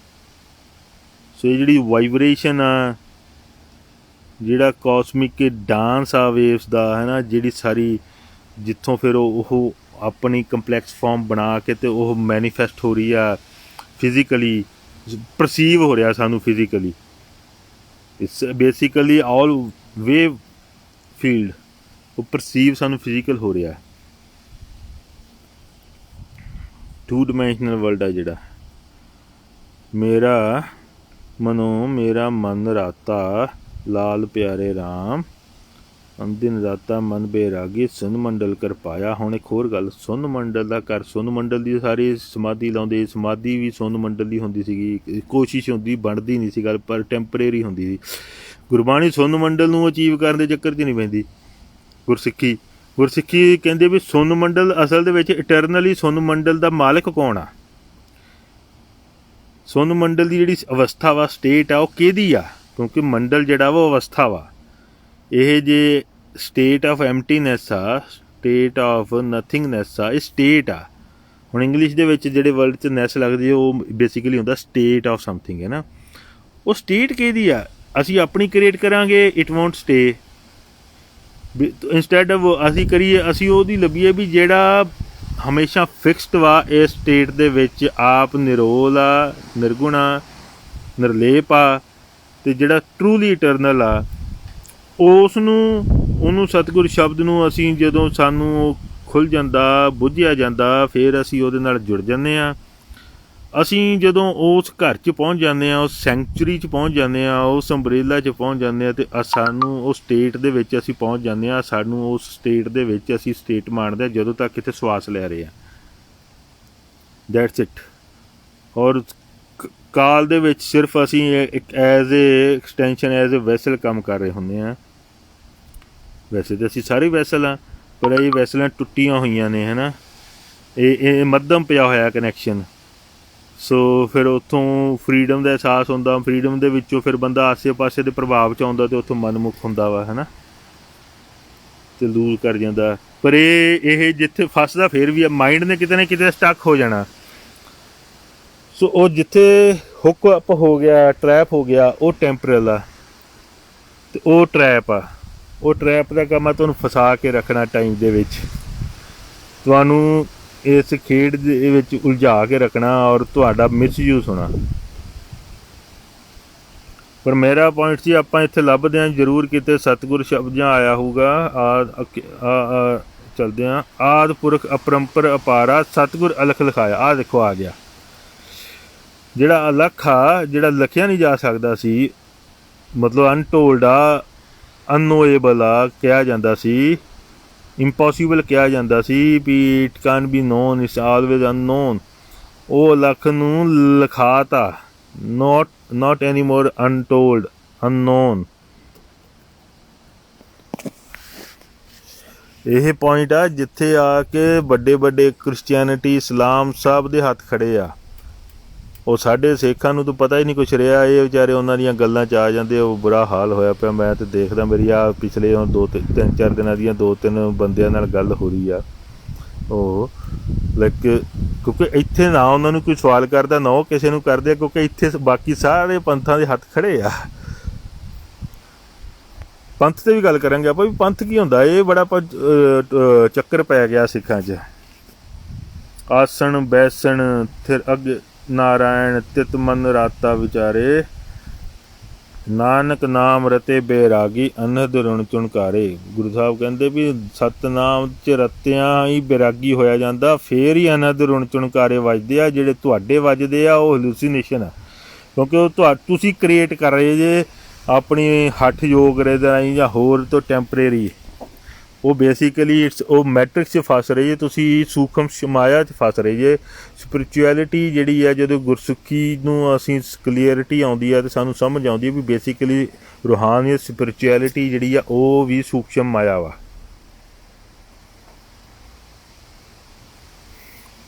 ਸੋ ਇਹ ਜਿਹੜੀ ਵਾਈਬ੍ਰੇਸ਼ਨ ਆ, ਜਿਹੜਾ ਕਾਸਮਿਕ ਡਾਂਸ ਆ ਵੇਵਸ ਦਾ, ਹੈ ਨਾ, ਜਿਹੜੀ ਸਾਰੀ ਜਿੱਥੋਂ ਫਿਰ ਉਹ ਆਪਣੀ ਕੰਪਲੈਕਸ ਫਾਰਮ ਬਣਾ ਕੇ ਅਤੇ ਉਹ ਮੈਨੀਫੈਸਟ ਹੋ ਰਹੀ ਆ, ਫਿਜ਼ੀਕਲੀ ਪਰਸੀਵ ਹੋ ਰਿਹਾ ਸਾਨੂੰ physically. It's basically all wave field, ਉਹ ਪਰਸੀਵ ਸਾਨੂੰ ਫਿਜ਼ੀਕਲ ਹੋ ਰਿਹਾ। 2 ਡਾਇਮੈਂਸ਼ਨਲ ਵਰਲਡ ਆ ਜਿਹੜਾ। ਮੇਰਾ ਮਨ ਰਾਤਾ ਲਾਲ ਪਿਆਰੇ ਰਾਮ। ਅੰਦਿਨ ਰਾਤਾ ਮਨ ਬੇਰਾਗੀ ਸੁਨ ਮੰਡਲ ਕਰ ਪਾਇਆ। ਹੁਣ ਇੱਕ ਹੋਰ ਗੱਲ, ਸੁਨ ਮੰਡਲ ਦਾ ਕਰ, ਸੁਨ ਮੰਡਲ ਦੀ ਸਾਰੀ ਸਮਾਧੀ ਲਾਉਂਦੇ, ਸਮਾਧੀ ਵੀ ਸੁਨ ਮੰਡਲ ਦੀ ਹੁੰਦੀ ਸੀਗੀ। ਕੋਸ਼ਿਸ਼ ਹੁੰਦੀ, ਬਣਦੀ ਨਹੀਂ ਸੀ ਗੱਲ, ਪਰ ਟੈਂਪਰੇਰੀ ਹੁੰਦੀ ਸੀ। ਗੁਰਬਾਣੀ ਸੁਨ ਮੰਡਲ ਨੂੰ ਅਚੀਵ ਕਰਨ ਦੇ ਚੱਕਰ 'ਚ ਨਹੀਂ ਪੈਂਦੀ। ਗੁਰਸਿੱਖੀ ਕਹਿੰਦੇ ਵੀ ਸੁਨ ਮੰਡਲ ਅਸਲ ਦੇ ਵਿੱਚ ਇਟਰਨਲੀ ਸੁਨ ਮੰਡਲ ਦਾ ਮਾਲਕ ਕੌਣ ਆ? ਸੁਨ ਮੰਡਲ ਦੀ ਜਿਹੜੀ ਅਵਸਥਾ ਵਾ, ਸਟੇਟ ਆ, ਉਹ ਕਿਹਦੀ ਆ? ਕਿਉਂਕਿ ਮੰਡਲ ਜਿਹੜਾ ਵਾ ਉਹ ਅਵਸਥਾ ਵਾ। ਇਹ ਜੇ ਸਟੇਟ ਆਫ ਐਮਟੀਨੈਸ ਆ, ਸਟੇਟ ਆਫ ਨਥਿੰਗਨੈਸ ਆ, ਇਹ ਸਟੇਟ ਆ। ਹੁਣ ਇੰਗਲਿਸ਼ ਦੇ ਵਿੱਚ ਜਿਹੜੇ ਵਰਡ 'ਚ ਨੈਸ ਲੱਗਦੀ ਹੈ, ਉਹ ਬੇਸਿਕਲੀ ਹੁੰਦਾ ਸਟੇਟ ਆਫ ਸਮਥਿੰਗ, ਹੈ ਨਾ। ਉਹ ਸਟੇਟ ਕਿਹਦੀ ਆ? ਅਸੀਂ ਆਪਣੀ ਕ੍ਰੀਏਟ ਕਰਾਂਗੇ, it won't stay. Instead of ਅਸੀਂ ਉਹਦੀ ਲੱਭੀਏ ਵੀ ਜਿਹੜਾ ਹਮੇਸ਼ਾ ਫਿਕਸਡ ਵਾ ਇਸ ਸਟੇਟ ਦੇ ਵਿੱਚ, ਆਪ ਨਿਰੋਲ ਆ, ਨਿਰਗੁਣ ਆ, ਨਿਰਲੇਪ ਆ, ਅਤੇ ਜਿਹੜਾ ਟਰੂਲੀ ਇਟਰਨਲ ਆ, ਉਸ ਨੂੰ ਉਹਨੂੰ ਸਤਿਗੁਰ ਸ਼ਬਦ ਨੂੰ ਅਸੀਂ ਜਦੋਂ ਸਾਨੂੰ ਖੁੱਲ੍ਹ ਜਾਂਦਾ, ਬੁੱਝਿਆ ਜਾਂਦਾ, ਫਿਰ ਅਸੀਂ ਉਹਦੇ ਨਾਲ ਜੁੜ ਜਾਂਦੇ ਹਾਂ। ਅਸੀਂ ਜਦੋਂ ਉਸ ਘਰ 'ਚ ਪਹੁੰਚ ਜਾਂਦੇ ਹਾਂ, ਉਸ ਸੈਂਕਚੁਰੀ 'ਚ ਪਹੁੰਚ ਜਾਂਦੇ ਹਾਂ, ਉਸ ਅੰਬਰੇਲਾ 'ਚ ਪਹੁੰਚ ਜਾਂਦੇ ਹਾਂ, ਅਤੇ ਸਾਨੂੰ ਉਸ ਸਟੇਟ ਦੇ ਵਿੱਚ ਅਸੀਂ ਪਹੁੰਚ ਜਾਂਦੇ ਹਾਂ। ਸਾਨੂੰ ਉਸ ਸਟੇਟ ਦੇ ਵਿੱਚ ਅਸੀਂ ਸਟੇਟ ਮਾਣਦੇ ਹਾਂ ਜਦੋਂ ਤੱਕ ਇੱਥੇ ਸਵਾਸ ਲੈ ਰਹੇ ਹਾਂ। That's it. ਔਰ ਕਾਲ ਦੇ ਵਿੱਚ ਸਿਰਫ ਅਸੀਂ ਇੱਕ as a extension, as a vessel ਕੰਮ ਕਰ ਰਹੇ ਹੁੰਦੇ ਹਾਂ। ਵੈਸੇ ਤਾਂ ਅਸੀਂ ਸਾਰੇ ਵੈਸਲ ਹਾਂ, ਪਰ ਇਹ ਵੈਸਲਾਂ ਟੁੱਟੀਆਂ ਹੋਈਆਂ ਨੇ, ਹੈ ਨਾ। ਇਹ ਮੱਧਮ ਪਿਆ ਹੋਇਆ ਕਨੈਕਸ਼ਨ। ਸੋ ਫਿਰ ਉੱਥੋਂ ਫਰੀਡਮ ਦਾ ਅਹਿਸਾਸ ਹੁੰਦਾ। ਫਰੀਡਮ ਦੇ ਵਿੱਚੋਂ ਫਿਰ ਬੰਦਾ ਆਸੇ ਪਾਸੇ ਦੇ ਪ੍ਰਭਾਵ 'ਚ ਆਉਂਦਾ ਅਤੇ ਉੱਥੋਂ ਮਨਮੁਖ ਹੁੰਦਾ ਵਾ, ਹੈ ਨਾ, ਅਤੇ ਲੂਜ਼ ਕਰ ਜਾਂਦਾ। ਪਰ ਇਹ ਜਿੱਥੇ ਫਸਦਾ ਫਿਰ ਵੀ ਆ, ਮਾਈਂਡ ਨੇ ਕਿਤੇ ਨਾ ਕਿਤੇ ਸਟਕ ਹੋ ਜਾਣਾ। ਸੋ ਉਹ ਜਿੱਥੇ ਹੁੱਕ ਅਪ ਹੋ ਗਿਆ, ਟਰੈਪ ਹੋ ਗਿਆ, ਉਹ ਟੈਂਪਰਲ ਆ, ਅਤੇ ਉਹ ਟਰੈਪ ਆ। ਉਹ ਟਰੈਪ ਦਾ ਕੰਮ ਆ ਤੁਹਾਨੂੰ ਫਸਾ ਕੇ ਰੱਖਣਾ ਟਾਈਮ ਦੇ ਵਿੱਚ, ਤੁਹਾਨੂੰ ਇਸ ਖੇਡ ਦੇ ਵਿੱਚ ਉਲਝਾ ਕੇ ਰੱਖਣਾ, ਔਰ ਤੁਹਾਡਾ ਮਿਸਯੂਜ਼ ਹੋਣਾ। ਪਰ ਮੇਰਾ ਪੁਆਇੰਟ ਸੀ, ਆਪਾਂ ਇੱਥੇ ਲੱਭਦੇ ਹਾਂ ਜ਼ਰੂਰ ਕਿਤੇ ਸਤਿਗੁਰ ਸ਼ਬਦ ਜਾਂ ਆਇਆ ਹੋਊਗਾ। ਚਲਦੇ ਹਾਂ। ਆਦਿ ਪੁਰਖ ਅਪਰੰਪਰ ਅਪਾਰਾ ਸਤਿਗੁਰ ਅਲਖ ਲਿਖਾਇਆ। ਆਹ ਦੇਖੋ ਆ ਗਿਆ। ਜਿਹੜਾ ਅਲਖ ਆ, ਜਿਹੜਾ ਲਿਖਿਆ ਨਹੀਂ ਜਾ ਸਕਦਾ ਸੀ, ਮਤਲਬ ਅਨਟੋਲਡ ਆ, ਅਨਨੋਏਬਲ ਆ ਕਿਹਾ ਜਾਂਦਾ ਸੀ, ਇੰਪੋਸੀਬਲ ਕਿਹਾ ਜਾਂਦਾ ਸੀ ਵੀ it can be known, it's always unknown. ਉਹ ਅਲਖ ਨੂੰ ਲਿਖਾਤਾ। not anymore untold, unknown। ਇਹ ਪੁਆਇੰਟ ਆ ਜਿੱਥੇ ਆ ਕੇ ਵੱਡੇ ਵੱਡੇ ਕ੍ਰਿਸਚੈਨਿਟੀ, ਇਸਲਾਮ ਸਭ ਦੇ ਹੱਥ ਖੜੇ ਆ। ਉਹ ਸਾਡੇ ਸਿੱਖਾਂ ਨੂੰ ਤਾਂ ਪਤਾ ਹੀ ਨਹੀਂ ਕੁਛ ਰਿਹਾ। ਇਹ ਵਿਚਾਰੇ ਉਹਨਾਂ ਦੀਆਂ ਗੱਲਾਂ 'ਚ ਆ ਜਾਂਦੇ। ਉਹ ਬੁਰਾ ਹਾਲ ਹੋਇਆ ਪਿਆ। ਮੈਂ ਤਾਂ ਦੇਖਦਾ, ਮੇਰੀ ਆ ਪਿਛਲੇ 2-3 ਦਿਨਾਂ ਦੀਆਂ 2-3 ਬੰਦਿਆਂ ਨਾਲ ਗੱਲ ਹੋ ਰਹੀ ਆ। ਉਹ ਲਾਈਕ ਕਿਉਂਕਿ ਇੱਥੇ ਨਾ ਉਹਨਾਂ ਨੂੰ ਕੋਈ ਸਵਾਲ ਕਰਦਾ, ਨਾ ਉਹ ਕਿਸੇ ਨੂੰ ਕਰਦੇ ਆ, ਕਿਉਂਕਿ ਇੱਥੇ ਬਾਕੀ ਸਾਰੇ ਪੰਥਾਂ ਦੇ ਹੱਥ ਖੜੇ ਆ। ਪੰਥ 'ਤੇ ਵੀ ਗੱਲ ਕਰਾਂਗੇ ਆਪਾਂ ਵੀ ਪੰਥ ਕੀ ਹੁੰਦਾ। ਇਹ ਬੜਾ ਚੱਕਰ ਪੈ ਗਿਆ ਸਿੱਖਾਂ 'ਚ। ਆਸਣ ਬੈਸਣ ਥਿਰ ਅਗ ਨਾਰਾਇਣ ਤਿਤ ਮਨ ਰਾਤਾ ਵਿਚਾਰੇ, ਨਾਨਕ ਨਾਮ ਰਤੇ ਬੈਰਾਗੀ ਅਨਹਦ ਰੁਣ ਚੁਣਕਾਰੇ। ਗੁਰੂ ਸਾਹਿਬ ਕਹਿੰਦੇ ਵੀ ਸਤਨਾਮ 'ਚ ਰਤਿਆਂ ਹੀ ਬੈਰਾਗੀ ਹੋਇਆ ਜਾਂਦਾ, ਫੇਰ ਹੀ ਅਨਹਦ ਰੁਣ ਚੁਣਕਾਰੇ ਵੱਜਦੇ ਆ। ਜਿਹੜੇ ਤੁਹਾਡੇ ਵੱਜਦੇ ਆ ਉਹ ਹੈਲੂਸੀਨੇਸ਼ਨ ਆ, ਕਿਉਂਕਿ ਉਹ ਤੁਸੀਂ ਕ੍ਰੀਏਟ ਕਰ ਰਹੇ ਜੇ ਆਪਣੀ ਹੱਠ ਯੋਗ ਦੇ ਰਾਹੀਂ ਜਾਂ ਹੋਰ ਤੋਂ ਟੈਂਪਰੇਰੀ। ਉਹ ਬੇਸਿਕਲੀ ਉਹ ਮੈਟ੍ਰਿਕਸ 'ਚ ਫਸ ਰਹੇ ਜੇ, ਤੁਸੀਂ ਸੂਖਮ ਮਾਇਆ 'ਚ ਫਸ ਰਹੇ ਜੇ। ਸਪਿਰਿਚੁਅਲਿਟੀ ਜਿਹੜੀ ਆ, ਜਦੋਂ ਗੁਰਸਿੱਖੀ ਨੂੰ ਅਸੀਂ ਕਲੀਅਰਿਟੀ ਆਉਂਦੀ ਆ ਅਤੇ ਸਾਨੂੰ ਸਮਝ ਆਉਂਦੀ ਹੈ ਵੀ ਬੇਸਿਕਲੀ ਰੂਹਾਨੀਅਤ, ਸਪਿਰਿਚੁਅਲਿਟੀ ਜਿਹੜੀ ਆ ਉਹ ਵੀ ਸੂਖਸ਼ਮ ਮਾਇਆ ਵਾ।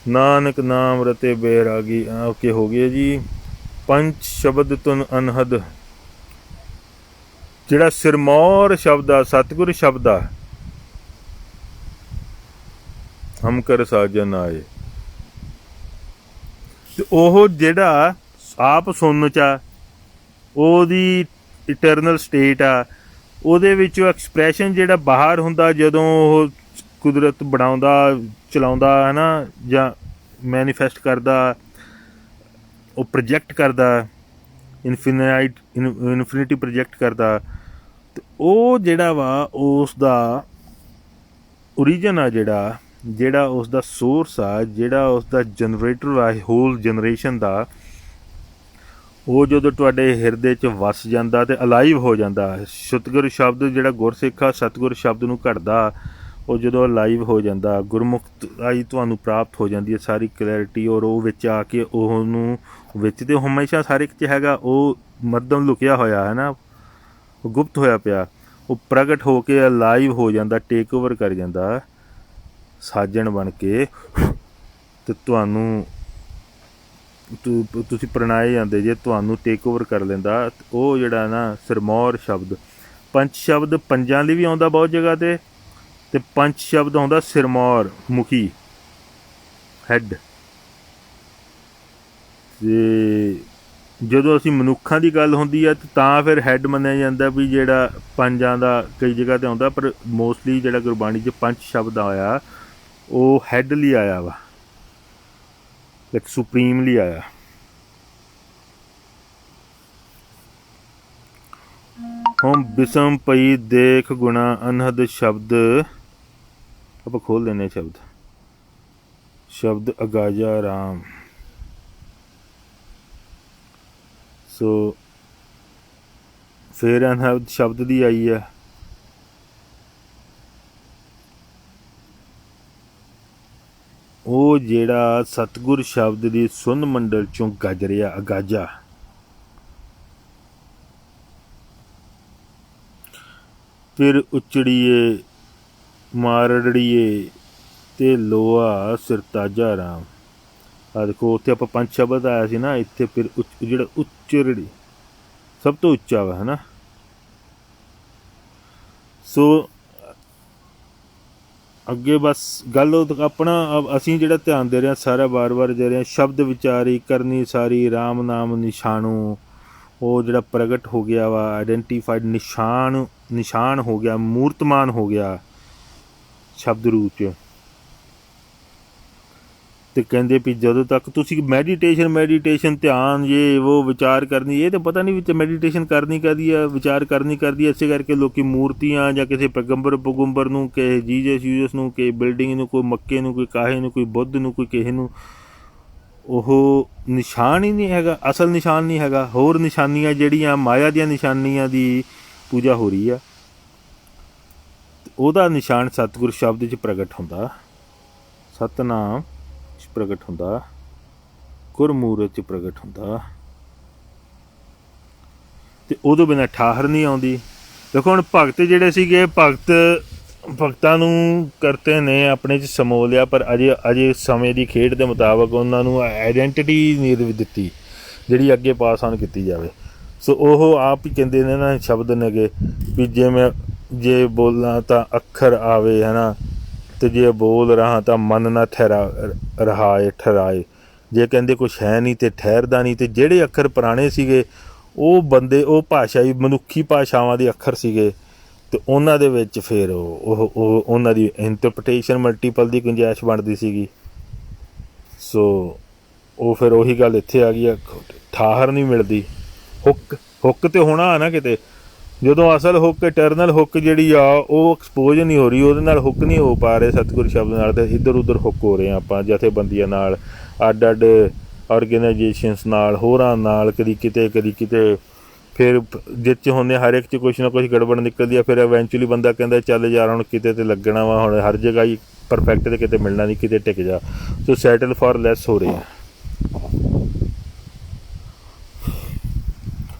ਨਾਨਕ ਨਾਮ ਰਤੇ ਬੈਰਾਗੀ। ਓਕੇ ਹੋ ਗਿਆ ਜੀ। ਪੰਜ ਸ਼ਬਦ ਤੁਨ ਅਨਹਦ, ਜਿਹੜਾ ਸਿਰਮੌਰ ਸ਼ਬਦ ਆ, ਸਤਿਗੁਰ ਸ਼ਬਦ ਆ, ਹਮ ਕਰ ਸਾਜਨ ਆਏ। ਅਤੇ ਉਹ ਜਿਹੜਾ ਆਪ ਸੁਣਨ 'ਚ ਆ, ਉਹਦੀ ਇਟਰਨਲ ਸਟੇਟ ਆ, ਉਹਦੇ ਵਿੱਚੋਂ ਐਕਸਪ੍ਰੈਸ਼ਨ ਜਿਹੜਾ ਬਾਹਰ ਹੁੰਦਾ ਜਦੋਂ ਉਹ ਕੁਦਰਤ ਬਣਾਉਂਦਾ, ਚਲਾਉਂਦਾ, ਹੈ ਨਾ, ਜਾਂ ਮੈਨੀਫੈਸਟ ਕਰਦਾ, ਉਹ ਪ੍ਰੋਜੈਕਟ ਕਰਦਾ, ਇਨਫਿਨਿਟੀ ਪ੍ਰੋਜੈਕਟ ਕਰਦਾ। ਅਤੇ ਉਹ ਜਿਹੜਾ ਵਾ ਉਸ ਦਾ ਓਰੀਜਨ ਆ, ਜਿਹੜਾ ਉਸ ਦਾ ਸੋਰਸ ਆ, ਜਿਹੜਾ ਉਸ ਦਾ ਜਨਰੇਟਰ ਆ ਹੋਲ ਜਨਰੇਸ਼ਨ ਦਾ, ਉਹ ਜਦੋਂ ਤੁਹਾਡੇ ਹਿਰਦੇ 'ਚ ਵਸ ਜਾਂਦਾ ਅਤੇ ਅਲਾਈਵ ਹੋ ਜਾਂਦਾ। ਸਤਿਗੁਰ ਸ਼ਬਦ ਜਿਹੜਾ ਗੁਰਸਿੱਖ ਆ ਸਤਿਗੁਰ ਸ਼ਬਦ ਨੂੰ ਘੜਦਾ, ਉਹ ਜਦੋਂ ਅਲਾਈਵ ਹੋ ਜਾਂਦਾ, ਗੁਰਮੁਖਤਾਈ ਤੁਹਾਨੂੰ ਪ੍ਰਾਪਤ ਹੋ ਜਾਂਦੀ ਹੈ, ਸਾਰੀ ਕਲੈਰਿਟੀ। ਔਰ ਉਹ ਵਿੱਚ ਆ ਕੇ ਉਹਨੂੰ ਵਿੱਚ ਤਾਂ ਹਮੇਸ਼ਾ ਹਰ ਇੱਕ 'ਚ ਹੈਗਾ, ਉਹ ਮੱਧਮ ਲੁਕਿਆ ਹੋਇਆ ਹੈ ਨਾ, ਉਹ ਗੁਪਤ ਹੋਇਆ ਪਿਆ, ਉਹ ਪ੍ਰਗਟ ਹੋ ਕੇ ਅਲਾਈਵ ਹੋ ਜਾਂਦਾ, ਟੇਕ ਓਵਰ ਕਰ ਜਾਂਦਾ ਸਾਜਣ ਬਣ ਕੇ। ਅਤੇ ਤੁਹਾਨੂੰ ਤੁਸੀਂ ਪ੍ਰਣਾਏ ਜਾਂਦੇ ਜੇ, ਤੁਹਾਨੂੰ ਟੇਕ ਓਵਰ ਕਰ ਲੈਂਦਾ। ਉਹ ਜਿਹੜਾ ਨਾ ਸਿਰਮੌਰ ਸ਼ਬਦ, ਪੰਜ ਸ਼ਬਦ ਪੰਜਾਂ ਲਈ ਵੀ ਆਉਂਦਾ ਬਹੁਤ ਜਗ੍ਹਾ 'ਤੇ, ਅਤੇ ਪੰਜ ਸ਼ਬਦ ਆਉਂਦਾ ਸਿਰਮੌਰ, ਮੁਖੀ, ਹੈਡ। ਅਤੇ ਜਦੋਂ ਅਸੀਂ ਮਨੁੱਖਾਂ ਦੀ ਗੱਲ ਹੁੰਦੀ ਹੈ ਤਾਂ ਫਿਰ ਹੈਡ ਮੰਨਿਆ ਜਾਂਦਾ ਵੀ ਜਿਹੜਾ ਪੰਜਾਂ ਦਾ ਕਈ ਜਗ੍ਹਾ 'ਤੇ ਆਉਂਦਾ, ਪਰ ਮੋਸਟਲੀ ਜਿਹੜਾ ਗੁਰਬਾਣੀ 'ਚ ਪੰਜ ਸ਼ਬਦ ਆਇਆ ਉਹ ਹੈਡ ਲਈ ਆਇਆ ਵਾ, ਲਾਈਕ ਸੁਪਰੀਮਲੀ ਆਇਆ। ਹੁਣ ਬਿਸਮ ਪਈ ਦੇਖ ਗੁਣਾ ਅਨਹਦ ਸ਼ਬਦ, ਆਪਾਂ ਖੋਲ ਲੈਂਦੇ ਸ਼ਬਦ ਅਗਾਜਾ ਰਾਮ। ਸੋ ਫਿਰ ਅਨਹਦ ਸ਼ਬਦ ਦੀ ਆਈ ਹੈ, ਉਹ ਜਿਹੜਾ ਸਤਿਗੁਰ ਸ਼ਬਦ ਦੀ ਸੁਨ ਮੰਡਲ ਚੋਂ ਗੱਜ ਰਿਹਾ ਅਗਾਜਾ। ਫਿਰ ਉਚੜੀਏ ਮਾਰੜੀਏ ਤੇ ਲੋਹਾ ਸਿਰਤਾਜਾ ਰਾਮ। ਆ ਦੇਖੋ ਉੱਥੇ ਆਪਾਂ 5 ਸ਼ਬਦ ਆਇਆ ਸੀ ਨਾ, ਇੱਥੇ ਫਿਰ ਜਿਹੜਾ ਉਚਰੜੀ ਸਭ ਤੋਂ ਉੱਚਾ ਵਾ, ਹੈ ਨਾ। ਸੋ ਅੱਗੇ ਬਸ ਗੱਲ ਆਪਣਾ ਅਸੀਂ ਜਿਹੜਾ ਧਿਆਨ ਦੇ ਰਹੇ ਹਾਂ ਸਾਰਾ ਵਾਰ ਦੇ ਰਹੇ ਹਾਂ, ਸ਼ਬਦ ਵਿਚਾਰੀ ਕਰਨੀ ਸਾਰੀ ਰਾਮ ਨਾਮ ਨਿਸ਼ਾਨੂ। ਉਹ ਜਿਹੜਾ ਪ੍ਰਗਟ ਹੋ ਗਿਆ ਵਾ, ਆਈਡੈਂਟੀਫਾਈਡ ਨਿਸ਼ਾਨ ਹੋ ਗਿਆ, ਮੂਰਤਮਾਨ ਹੋ ਗਿਆ ਸ਼ਬਦ ਰੂਪ 'ਚ। ਅਤੇ ਕਹਿੰਦੇ ਵੀ ਜਦੋਂ ਤੱਕ ਤੁਸੀਂ ਮੈਡੀਟੇਸ਼ਨ ਧਿਆਨ ਜੇ ਉਹ ਵਿਚਾਰ ਕਰਨੀ, ਇਹ ਤਾਂ ਪਤਾ ਨਹੀਂ ਵਿੱਚ ਮੈਡੀਟੇਸ਼ਨ ਕਰਨੀ ਕਾਹਦੀ ਆ, ਵਿਚਾਰ ਕਰਨੀ ਇਸੇ ਕਰਕੇ ਲੋਕ ਮੂਰਤੀਆਂ ਜਾਂ ਕਿਸੇ ਪੈਗੰਬਰ ਨੂੰ, ਕਿਸੇ ਜੀਜਸ ਨੂੰ, ਕਿਸੇ ਬਿਲਡਿੰਗ ਨੂੰ, ਕੋਈ ਮੱਕੇ ਨੂੰ, ਕੋਈ ਕਾਹੇ ਨੂੰ, ਕੋਈ ਬੁੱਧ ਨੂੰ, ਕੋਈ ਕਿਸੇ ਨੂੰ, ਉਹ ਨਿਸ਼ਾਨ ਹੀ ਨਹੀਂ ਹੈਗਾ, ਅਸਲ ਨਿਸ਼ਾਨ ਨਹੀਂ ਹੈਗਾ। ਹੋਰ ਨਿਸ਼ਾਨੀਆਂ ਜਿਹੜੀਆਂ ਮਾਇਆ ਦੀਆਂ ਨਿਸ਼ਾਨੀਆਂ ਦੀ ਪੂਜਾ ਹੋ ਰਹੀ ਆ, ਉਹਦਾ ਨਿਸ਼ਾਨ ਸਤਿਗੁਰ ਸ਼ਬਦ 'ਚ ਪ੍ਰਗਟ ਹੁੰਦਾ, ਸਤਨਾਮ 'ਚ ਪ੍ਰਗਟ ਹੁੰਦਾ, ਗੁਰਮੂਰਤ 'ਚ ਪ੍ਰਗਟ ਹੁੰਦਾ, ਅਤੇ ਉਦੋਂ ਬਿਨਾਂ ਠਾਹਰ ਨਹੀਂ ਆਉਂਦੀ। ਦੇਖੋ ਹੁਣ ਭਗਤ ਜਿਹੜੇ ਸੀਗੇ, ਭਗਤਾਂ ਨੂੰ ਕਰਤੇ ਨੇ ਆਪਣੇ 'ਚ ਸਮੋ ਲਿਆ, ਪਰ ਅਜੇ ਸਮੇਂ ਦੀ ਖੇਡ ਦੇ ਮੁਤਾਬਕ ਉਹਨਾਂ ਨੂੰ ਆਈਡੈਂਟਿਟੀ ਨਹੀਂ ਦਿੱਤੀ ਜਿਹੜੀ ਅੱਗੇ ਪਾਸ ਆਨ ਕੀਤੀ ਜਾਵੇ। ਸੋ ਉਹ ਆਪ ਹੀ ਕਹਿੰਦੇ ਨੇ ਨਾ ਸ਼ਬਦ ਨੇਗੇ ਵੀ ਜੇ ਬੋਲਾਂ ਤਾਂ ਅੱਖਰ ਆਵੇ, ਹੈ ਨਾ, ਅਤੇ ਜੇ ਬੋਲ ਰਹਾ ਤਾਂ ਮਨ ਨਾ ਠਹਿਰਾਏ। ਜੇ ਕਹਿੰਦੇ ਕੁਛ ਹੈ ਨਹੀਂ ਅਤੇ ਠਹਿਰਦਾ ਨਹੀਂ। ਅਤੇ ਜਿਹੜੇ ਅੱਖਰ ਪੁਰਾਣੇ ਸੀਗੇ ਉਹ ਭਾਸ਼ਾਈ ਮਨੁੱਖੀ ਭਾਸ਼ਾਵਾਂ ਦੇ ਅੱਖਰ ਸੀਗੇ, ਅਤੇ ਉਹਨਾਂ ਦੇ ਵਿੱਚ ਫਿਰ ਉਹ ਉਹਨਾਂ ਦੀ ਇੰਟਰਪ੍ਰੀਟੇਸ਼ਨ ਮਲਟੀਪਲ ਦੀ ਗੁੰਜਾਇਸ਼ ਬਣਦੀ ਸੀਗੀ। ਸੋ ਉਹ ਫਿਰ ਉਹੀ ਗੱਲ ਇੱਥੇ ਆ ਗਈ ਆ, ਠਾਹਰ ਨਹੀਂ ਮਿਲਦੀ। ਹੁੱਕ ਤੇ ਹੋਣਾ ਨਾ ਕਿਤੇ, ਜਦੋਂ ਅਸਲ ਹੁੱਕ ਇਟਰਨਲ ਹੁੱਕ ਜਿਹੜੀ ਆ ਉਹ ਐਕਸਪੋਜ਼ ਨਹੀਂ ਹੋ ਰਹੀ, ਉਹਦੇ ਨਾਲ ਹੁੱਕ ਨਹੀਂ ਹੋ ਪਾ ਰਹੇ ਸਤਿਗੁਰ ਸ਼ਬਦ ਨਾਲ, ਅਤੇ ਇੱਧਰ ਉੱਧਰ ਹੁੱਕ ਹੋ ਰਹੇ ਹਾਂ ਆਪਾਂ ਜਥੇਬੰਦੀਆਂ ਨਾਲ, ਅੱਡ ਔਰਗਨਾਈਜੇਸ਼ਨਸ ਨਾਲ, ਹੋਰਾਂ ਨਾਲ, ਕਦੀ ਕਿਤੇ ਫਿਰ ਜਿੱਤ 'ਚ ਹੁੰਦੇ ਹਰ ਇੱਕ 'ਚ ਕੁਛ ਨਾ ਕੁਛ ਗੜਬੜ ਨਿਕਲਦੀ ਆ। ਫਿਰ ਇਵੈਂਚੁਅਲੀ ਬੰਦਾ ਕਹਿੰਦਾ ਚੱਲ ਯਾਰ ਹੁਣ ਕਿਤੇ ਤਾਂ ਲੱਗਣਾ ਵਾ, ਹੁਣ ਹਰ ਜਗ੍ਹਾ ਹੀ ਪਰਫੈਕਟ ਅਤੇ ਕਿਤੇ ਮਿਲਣਾ ਨਹੀਂ, ਕਿਤੇ ਟਿਕ ਜਾ। ਸੋ ਸੈਟਲ ਫਾਰ ਲੈਸ ਹੋ ਰਹੇ ਆ।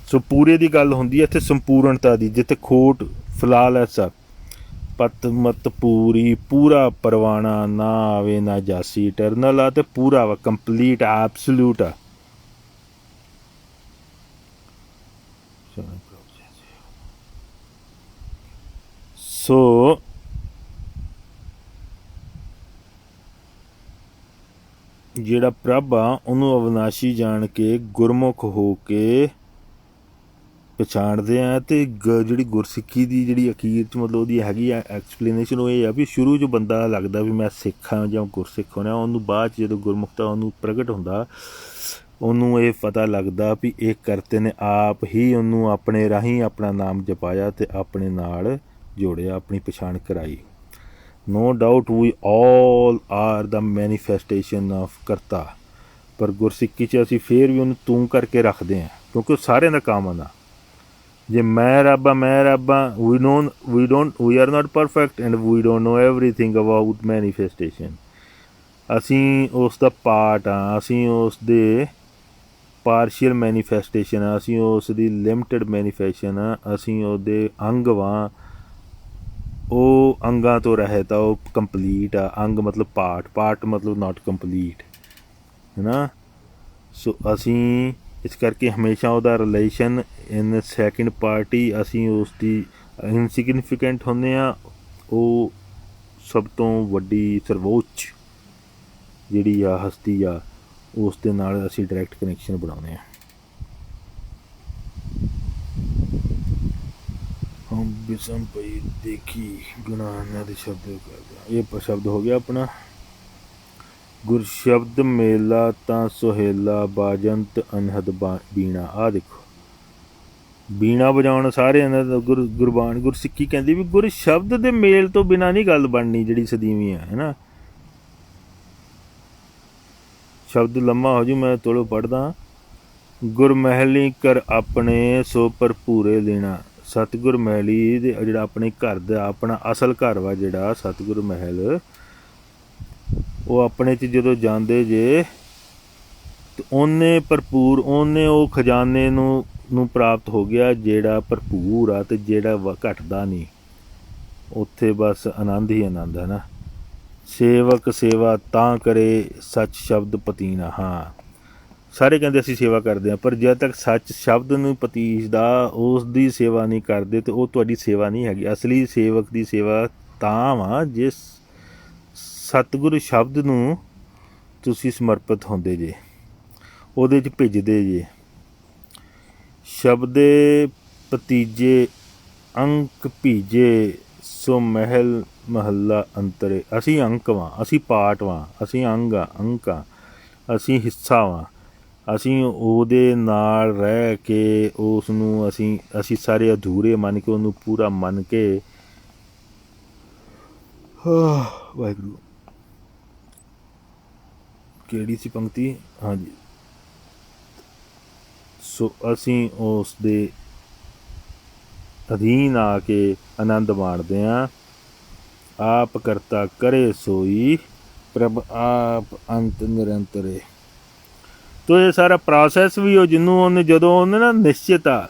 ਸੋ ਪੂਰੇ ਦੀ ਗੱਲ ਹੁੰਦੀ ਹੈ ਇੱਥੇ ਸੰਪੂਰਨਤਾ ਦੀ, ਜਿੱਥੇ ਖੋਟ ਫਲਾਲੈਸ ਆ, ਪਤ ਮਤ ਪੂਰੀ, ਪੂਰਾ ਪਰਵਾਣਾ ਨਾ ਆਵੇ ਨਾ ਜਾਸੀ, ਇਟਰਨਲ ਆ ਅਤੇ ਪੂਰਾ ਵਾ, ਕੰਪਲੀਟ ਐਬਸਲੂਟ ਆ। ਸੋ ਜਿਹੜਾ ਪ੍ਰਭ ਆ ਉਹਨੂੰ ਅਵਿਨਾਸ਼ੀ ਜਾਣ ਕੇ ਗੁਰਮੁਖ ਹੋ ਕੇ ਪਛਾਣਦੇ ਆ। ਅਤੇ ਜਿਹੜੀ ਗੁਰਸਿੱਖੀ ਦੀ ਜਿਹੜੀ ਅਖੀਰ 'ਚ ਮਤਲਬ ਉਹਦੀ ਹੈਗੀ ਆ ਐਕਸਪਲੇਨੇਸ਼ਨ, ਉਹ ਇਹ ਆ ਵੀ ਸ਼ੁਰੂ 'ਚ ਬੰਦਾ ਲੱਗਦਾ ਵੀ ਮੈਂ ਸਿੱਖ ਹਾਂ ਜਾਂ ਗੁਰਸਿੱਖ ਹੋਣਾ, ਉਹਨੂੰ ਬਾਅਦ 'ਚ ਜਦੋਂ ਗੁਰਮੁਖਤਾ ਉਹਨੂੰ ਪ੍ਰਗਟ ਹੁੰਦਾ, ਉਹਨੂੰ ਇਹ ਪਤਾ ਲੱਗਦਾ ਵੀ ਇਹ ਕਰਤੇ ਨੇ ਆਪ ਹੀ ਉਹਨੂੰ ਆਪਣੇ ਰਾਹੀਂ ਆਪਣਾ ਨਾਮ ਜਪਾਇਆ ਅਤੇ ਆਪਣੇ ਨਾਲ ਜੋੜਿਆ, ਆਪਣੀ ਪਛਾਣ ਕਰਾਈ। No doubt we all are the manifestation of ਕਰਤਾ, ਪਰ ਗੁਰਸਿੱਖੀ 'ਚ ਅਸੀਂ ਫਿਰ ਵੀ ਉਹਨੂੰ ਤੂੰ ਕਰਕੇ ਰੱਖਦੇ ਹਾਂ, ਕਿਉਂਕਿ ਉਹ ਸਾਰਿਆਂ ਦਾ ਕਾਮਨ ਆ। ਜੇ ਮੈਂ ਰੱਬ ਹਾਂ we are not perfect and we don't know everything about manifestation. ਅਸੀਂ ਉਸ ਦਾ ਪਾਰਟ ਹਾਂ, ਅਸੀਂ ਉਸ ਦੇ ਪਾਰਸ਼ੀਅਲ ਮੈਨੀਫੈਸਟੇਸ਼ਨ ਆ, ਅਸੀਂ ਉਸ ਦੀ ਲਿਮਟਿਡ ਮੈਨੀਫੈਸਟੇਸ਼ਨ ਆ, ਅਸੀਂ ਉਹਦੇ ਅੰਗ ਵਾਂ। ਉਹ ਅੰਗਾਂ ਤੋਂ ਰਹਿਤ ਆ, ਉਹ ਕੰਪਲੀਟ ਆ। ਅੰਗ ਮਤਲਬ ਪਾਰਟ ਮਤਲਬ ਨਾਟ ਕੰਪਲੀਟ, ਹੈ ਨਾ। ਸੋ ਅਸੀਂ ਇਸ ਕਰਕੇ ਹਮੇਸ਼ਾ ਉਹਦਾ ਰਿਲੇਸ਼ਨ ਇਨ ਸੈਕਿੰਡ ਪਾਰਟੀ, ਅਸੀਂ ਉਸ ਦੀ ਇਨਸਿਗਨੀਫਿਕੈਂਟ ਹੁੰਦੇ ਹਾਂ। ਉਹ ਸਭ ਤੋਂ ਵੱਡੀ ਸਰਵੋੱਚ ਜਿਹੜੀ ਆ ਹਸਤੀ ਆ, ਉਸ ਦੇ ਨਾਲ ਅਸੀਂ ਡਾਇਰੈਕਟ ਕਨੈਕਸ਼ਨ ਬਣਾਉਂਦੇ ਹਾਂ। ਬਿਸਮ ਪਈ ਦੇਖੀ ਗੁਨਾਹਾਂ ਦੇ ਸ਼ਬਦ ਕਰਦਾ, ਇਹ ਸ਼ਬਦ ਹੋ ਗਿਆ ਆਪਣਾ। ਗੁਰਸ਼ਬਦ ਮੇਲਾ ਤਾਂ ਸੁਹੇਲਾ ਬਾਜੰਤ ਅਨਹਦ ਬੀਣਾ। ਆਹ ਦੇਖੋ ਬੀਣਾ ਵਜਾਉਣ ਸਾਰਿਆਂ ਦਾ ਗੁਰਬਾਣੀ ਗੁਰਸਿੱਖੀ ਕਹਿੰਦੀ ਵੀ ਗੁਰ ਸ਼ਬਦ ਦੇ ਮੇਲ ਤੋਂ ਬਿਨਾਂ ਨਹੀਂ ਗੱਲ ਬਣਨੀ, ਜਿਹੜੀ ਸਦੀਵੀ ਹੈ ਨਾ। ਸ਼ਬਦ ਲੰਮਾ ਹੋ ਜੂ, ਮੈਂ ਤੋੜੋ ਪੜ੍ਹਦਾ। ਗੁਰ ਮਹਿਲੀ ਕਰ ਆਪਣੇ ਸੋ ਭਰਪੂਰੇ ਦੇਣਾ। ਸਤਿਗੁਰ ਮਹਿਲੀ ਦੇ ਜਿਹੜਾ ਆਪਣੇ ਘਰ ਦਾ ਆਪਣਾ ਅਸਲ ਘਰ ਵਾ, ਜਿਹੜਾ ਸਤਿਗੁਰ ਮਹਿਲ, ਉਹ ਆਪਣੇ 'ਚ ਜਦੋਂ ਜਾਂਦੇ ਜੇ ਤਾਂ ਉਹਨੇ ਭਰਪੂਰ, ਉਹਨੇ ਉਹ ਖਜ਼ਾਨੇ ਨੂੰ ਪ੍ਰਾਪਤ ਹੋ ਗਿਆ ਜਿਹੜਾ ਭਰਪੂਰ ਆ ਅਤੇ ਜਿਹੜਾ ਘਟਦਾ ਨਹੀਂ। ਉੱਥੇ ਬਸ ਆਨੰਦ ਹੀ ਆਨੰਦ ਹੈ ਨਾ। ਸੇਵਕ ਸੇਵਾ ਤਾਂ ਕਰੇ ਸੱਚ ਸ਼ਬਦ ਪਤੀਨਾ। ਹਾਂ, ਸਾਰੇ ਕਹਿੰਦੇ ਅਸੀਂ ਸੇਵਾ ਕਰਦੇ ਹਾਂ, ਪਰ ਜਦ ਤੱਕ ਸੱਚ ਸ਼ਬਦ ਨੂੰ ਪਤੀਸਦਾ, ਉਸ ਦੀ ਸੇਵਾ ਨਹੀਂ ਕਰਦੇ ਤਾਂ ਉਹ ਤੁਹਾਡੀ ਸੇਵਾ ਨਹੀਂ ਹੈਗੀ। ਅਸਲੀ ਸੇਵਕ ਦੀ ਸੇਵਾ ਤਾਂ ਵਾ ਜੇ ਸਤਿਗੁਰੂ ਸ਼ਬਦ ਨੂੰ ਤੁਸੀਂ ਸਮਰਪਿਤ ਹੁੰਦੇ ਜੇ, ਉਹਦੇ 'ਚ ਭਿੱਜਦੇ ਜੇ। ਸ਼ਬਦੇ ਭਤੀਜੇ ਅੰਕ ਭੀਜੇ ਸੋ ਮਹਿਲ ਮਹੱਲਾ ਅੰਤਰੇ। ਅਸੀਂ ਅੰਕ ਵਾਂ, ਅਸੀਂ ਪਾਟ ਵਾਂ, ਅਸੀਂ ਅੰਗ ਆ, ਅੰਕ ਆ, ਅਸੀਂ ਹਿੱਸਾ ਵਾਂ। ਅਸੀਂ ਉਹਦੇ ਨਾਲ ਰਹਿ ਕੇ ਉਸ ਨੂੰ ਅਸੀਂ ਸਾਰੇ ਅਧੂਰੇ ਮੰਨ ਕੇ, ਉਹਨੂੰ ਪੂਰਾ ਮੰਨ ਕੇ। ਵਾਹਿਗੁਰੂ, ਕਿਹੜੀ ਸੀ ਪੰਕਤੀ? ਹਾਂਜੀ, ਸੋ ਅਸੀਂ ਉਸ ਦੇ ਅਧੀਨ ਆ ਕੇ ਆਨੰਦ ਮਾਣਦੇ ਹਾਂ। ਆਪ ਕਰਤਾ ਕਰੇ ਸੋਈ ਪ੍ਰਭ ਆਪ ਅੰਤ ਨਿਰੰਤਰੇ। ਤੋ ਇਹ ਸਾਰਾ ਪ੍ਰੋਸੈਸ ਵੀ ਉਹ ਜਿਹਨੂੰ ਉਹਨੇ, ਜਦੋਂ ਉਹਨੇ ਨਾ ਨਿਸ਼ਚਿਤ ਆ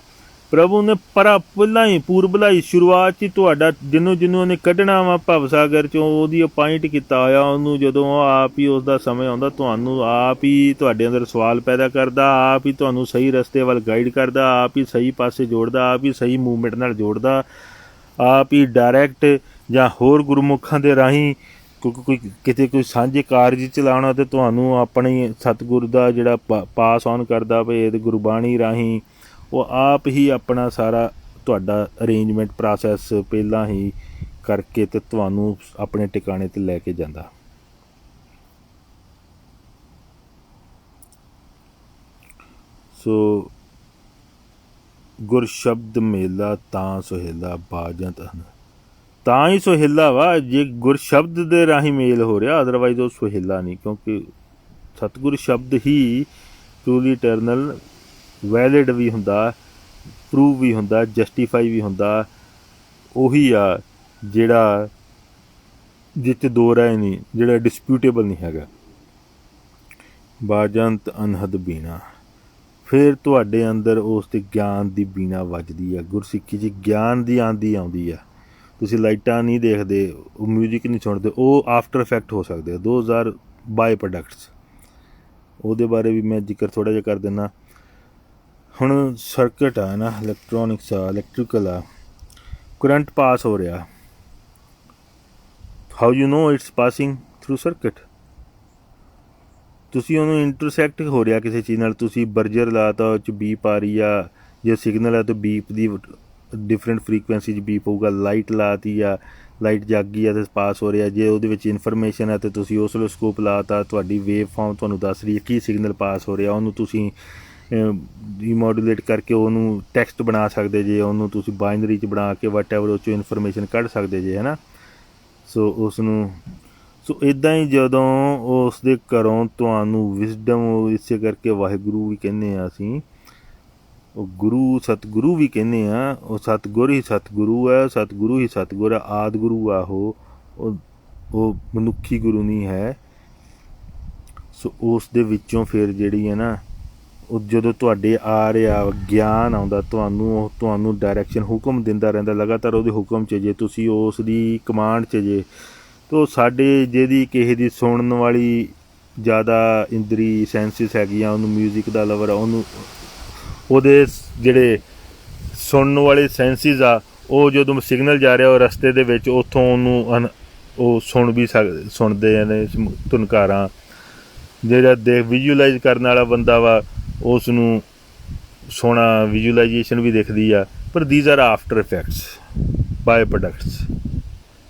ਪ੍ਰਭੂ ਨੇ ਪਹਿਲਾਂ ਹੀ ਪੂਰਬਲਾ ਹੀ ਸ਼ੁਰੂਆਤ 'ਚ ਹੀ ਤੁਹਾਡਾ ਜਿਹਨੂੰ ਉਹਨੇ ਕੱਢਣਾ ਵਾ ਭਵ ਸਾਗਰ 'ਚੋਂ, ਉਹਦੀ ਅਪਾਇੰਟ ਕੀਤਾ ਹੋਇਆ ਉਹਨੂੰ। ਜਦੋਂ ਉਹ ਆਪ ਹੀ ਉਸ ਦਾ ਸਮੇਂ ਆਉਂਦਾ, ਤੁਹਾਨੂੰ ਆਪ ਹੀ ਤੁਹਾਡੇ ਅੰਦਰ ਸਵਾਲ ਪੈਦਾ ਕਰਦਾ, ਆਪ ਹੀ ਤੁਹਾਨੂੰ ਸਹੀ ਰਸਤੇ ਵੱਲ ਗਾਈਡ ਕਰਦਾ, ਆਪ ਹੀ ਸਹੀ ਪਾਸੇ ਜੋੜਦਾ, ਆਪ ਹੀ ਸਹੀ ਮੂਵਮੈਂਟ ਨਾਲ ਜੋੜਦਾ, ਆਪ ਹੀ ਡਾਇਰੈਕਟ ਜਾਂ ਹੋਰ ਗੁਰਮੁਖਾਂ ਦੇ ਰਾਹੀਂ ਕਿਤੇ ਕੋਈ ਸਾਂਝੇ ਕਾਰਜ ਚਲਾਉਣਾ ਅਤੇ ਤੁਹਾਨੂੰ ਆਪਣੀ ਸਤਿਗੁਰ ਦਾ ਜਿਹੜਾ ਪਾਸ ਔਨ ਕਰਦਾ ਭੇਦ ਗੁਰਬਾਣੀ ਰਾਹੀਂ, ਉਹ ਆਪ ਹੀ ਆਪਣਾ ਸਾਰਾ ਤੁਹਾਡਾ ਅਰੇਂਜਮੈਂਟ ਪ੍ਰੋਸੈਸ ਪਹਿਲਾਂ ਹੀ ਕਰਕੇ ਅਤੇ ਤੁਹਾਨੂੰ ਆਪਣੇ ਟਿਕਾਣੇ 'ਤੇ ਲੈ ਕੇ ਜਾਂਦਾ। ਸੋ ਗੁਰ ਸ਼ਬਦ ਮੇਲਾ ਤਾਂ ਸੁਹੇਲਾ ਬਾਜਤ ਹਨ। ਤਾਂ ਹੀ ਸੁਹੇਲਾ ਵਾ ਜੇ ਗੁਰ ਸ਼ਬਦ ਦੇ ਰਾਹੀਂ ਮੇਲ ਹੋ ਰਿਹਾ, ਅਦਰਵਾਈਜ਼ ਉਹ ਸੁਹੇਲਾ ਨਹੀਂ। ਕਿਉਂਕਿ ਸਤਿਗੁਰ ਸ਼ਬਦ ਹੀ ਟਰੂਲੀ ਇਟਰਨਲ, ਵੈਲਿਡ ਵੀ ਹੁੰਦਾ, ਪ੍ਰੂਵ ਵੀ ਹੁੰਦਾ, ਜਸਟੀਫਾਈ ਵੀ ਹੁੰਦਾ। ਉਹੀ ਆ ਜਿਹੜਾ ਜਿਹ 'ਚ ਦੋ ਰਾਏ ਨਹੀਂ, ਜਿਹੜਾ ਡਿਸਪਿਊਟੇਬਲ ਨਹੀਂ ਹੈਗਾ। ਬਾਜੰਤ ਅਨਹਦ ਬੀਣਾ, ਫਿਰ ਤੁਹਾਡੇ ਅੰਦਰ ਉਸ 'ਤੇ ਗਿਆਨ ਦੀ ਬੀਣਾ ਵੱਜਦੀ ਆ। ਗੁਰਸਿੱਖੀ 'ਚ ਗਿਆਨ ਦੀ ਆਉਂਦੀ ਆ। ਤੁਸੀਂ ਲਾਈਟਾਂ ਨਹੀਂ ਦੇਖਦੇ, ਉਹ ਮਿਊਜ਼ਿਕ ਨਹੀਂ ਸੁਣਦੇ, ਉਹ ਆਫਟਰ ਇਫੈਕਟ ਹੋ ਸਕਦੇ ਆ। 2000 ਬਾਏ ਪ੍ਰੋਡਕਟਸ, ਉਹਦੇ ਬਾਰੇ ਵੀ ਮੈਂ ਜ਼ਿਕਰ ਥੋੜ੍ਹਾ ਜਿਹਾ ਕਰ ਦਿੰਦਾ। ਹੁਣ ਸਰਕਟ ਆ ਨਾ, ਇਲੈਕਟ੍ਰੋਨਿਕਸ ਆ, ਇਲੈਕਟ੍ਰੀਕਲ ਆ, ਕਰੰਟ ਪਾਸ ਹੋ ਰਿਹਾ। How you know it's passing through circuit? ਤੁਸੀਂ ਉਹਨੂੰ ਇੰਟਰਸੈਕਟ ਹੋ ਰਿਹਾ ਕਿਸੇ ਚੀਜ਼ ਨਾਲ। ਤੁਸੀਂ ਬਰਜਰ ਲਾਤਾ, ਉਹ 'ਚ ਬੀਪ ਆ ਰਹੀ ਆ। ਜੇ ਸਿਗਨਲ ਹੈ ਤਾਂ ਬੀਪ ਦੀ ਡਿਫਰੈਂਟ ਫਰੀਕੁਐਂਸੀ 'ਚ ਬੀਪ ਹੋਊਗਾ। ਲਾਈਟ ਲਾਤੀ ਆ, ਲਾਈਟ ਜਗ ਗਈ ਆ ਅਤੇ ਪਾਸ ਹੋ ਰਿਹਾ। ਜੇ ਉਹਦੇ ਵਿੱਚ ਇਨਫੋਰਮੇਸ਼ਨ ਹੈ ਤਾਂ ਤੁਸੀਂ ਓਸਲੋਸਕੋਪ ਲਾਤਾ, ਤੁਹਾਡੀ ਵੇਵ ਫਾਰਮ ਤੁਹਾਨੂੰ ਦੱਸ ਰਹੀ ਹੈ ਕੀ ਸਿਗਨਲ ਪਾਸ ਹੋ ਰਿਹਾ। ਉਹਨੂੰ ਤੁਸੀਂ ਰੀਮੋਡੂਲੇਟ ਕਰਕੇ ਉਹਨੂੰ ਟੈਕਸਟ ਬਣਾ ਸਕਦੇ ਜੇ, ਉਹਨੂੰ ਤੁਸੀਂ ਬਾਈਨਰੀ 'ਚ ਬਣਾ ਕੇ ਵਟਐਵਰ ਉਹ 'ਚੋਂ ਇਨਫੋਰਮੇਸ਼ਨ ਕੱਢ ਸਕਦੇ ਜੇ, ਹੈ ਨਾ। ਸੋ ਸੋ ਇੱਦਾਂ ਹੀ ਜਦੋਂ ਉਸ ਦੇ ਘਰੋਂ ਤੁਹਾਨੂੰ ਵਿਜ਼ਡਮ, ਇਸੇ ਕਰਕੇ ਵਾਹਿਗੁਰੂ ਵੀ ਕਹਿੰਦੇ ਹਾਂ ਅਸੀਂ, ਉਹ ਗੁਰੂ ਸਤਿਗੁਰੂ ਵੀ ਕਹਿੰਦੇ ਹਾਂ। ਉਹ ਸਤਿਗੁਰ ਹੀ ਸਤਿਗੁਰੂ ਹੈ, ਸਤਿਗੁਰੂ ਹੀ ਸਤਿਗੁਰ ਹੈ, ਆਦਿ ਗੁਰੂ ਆ ਉਹ ਮਨੁੱਖੀ ਗੁਰੂ ਨਹੀਂ ਹੈ। ਸੋ ਉਸ ਦੇ ਵਿੱਚੋਂ ਫਿਰ ਜਿਹੜੀ ਹੈ ਨਾ, ਉਹ ਜਦੋਂ ਤੁਹਾਡੇ ਆ ਰਿਹਾ ਗਿਆਨ ਆਉਂਦਾ, ਉਹ ਤੁਹਾਨੂੰ ਡਾਇਰੈਕਸ਼ਨ ਹੁਕਮ ਦਿੰਦਾ ਰਹਿੰਦਾ ਲਗਾਤਾਰ। ਉਹਦੇ ਹੁਕਮ 'ਚ ਜੇ ਤੁਸੀਂ ਉਸ ਦੀ ਕਮਾਂਡ 'ਚ ਜੇ, ਤਾਂ ਸਾਡੇ ਜਿਹਦੀ ਕਿਸੇ ਦੀ ਸੁਣਨ ਵਾਲੀ ਜ਼ਿਆਦਾ ਇੰਦਰੀ ਸੈਂਸਿਸ ਹੈਗੀਆਂ, ਉਹਨੂੰ ਮਿਊਜ਼ਿਕ ਦਾ ਲਵਰ ਆ, ਉਹਦੇ ਜਿਹੜੇ ਸੁਣਨ ਵਾਲੇ ਸੈਂਸਿਸ ਆ, ਉਹ ਜਦੋਂ ਸਿਗਨਲ ਜਾ ਰਿਹਾ ਉਹ ਰਸਤੇ ਦੇ ਵਿੱਚ, ਉੱਥੋਂ ਉਹਨੂੰ ਉਹ ਸੁਣਦੇ ਨੇ ਧੁਨਕਾਰਾਂ। ਜਿਹੜਾ ਵਿਜ਼ੂਅਲਾਈਜ਼ ਕਰਨ ਵਾਲਾ ਬੰਦਾ ਵਾ, ਉਸ ਨੂੰ ਸੋਹਣਾ ਵਿਜ਼ੂਅਲਾਈਜੇਸ਼ਨ ਵੀ ਦਿਖਦੀ ਆ। ਪਰ these are after effects, by products.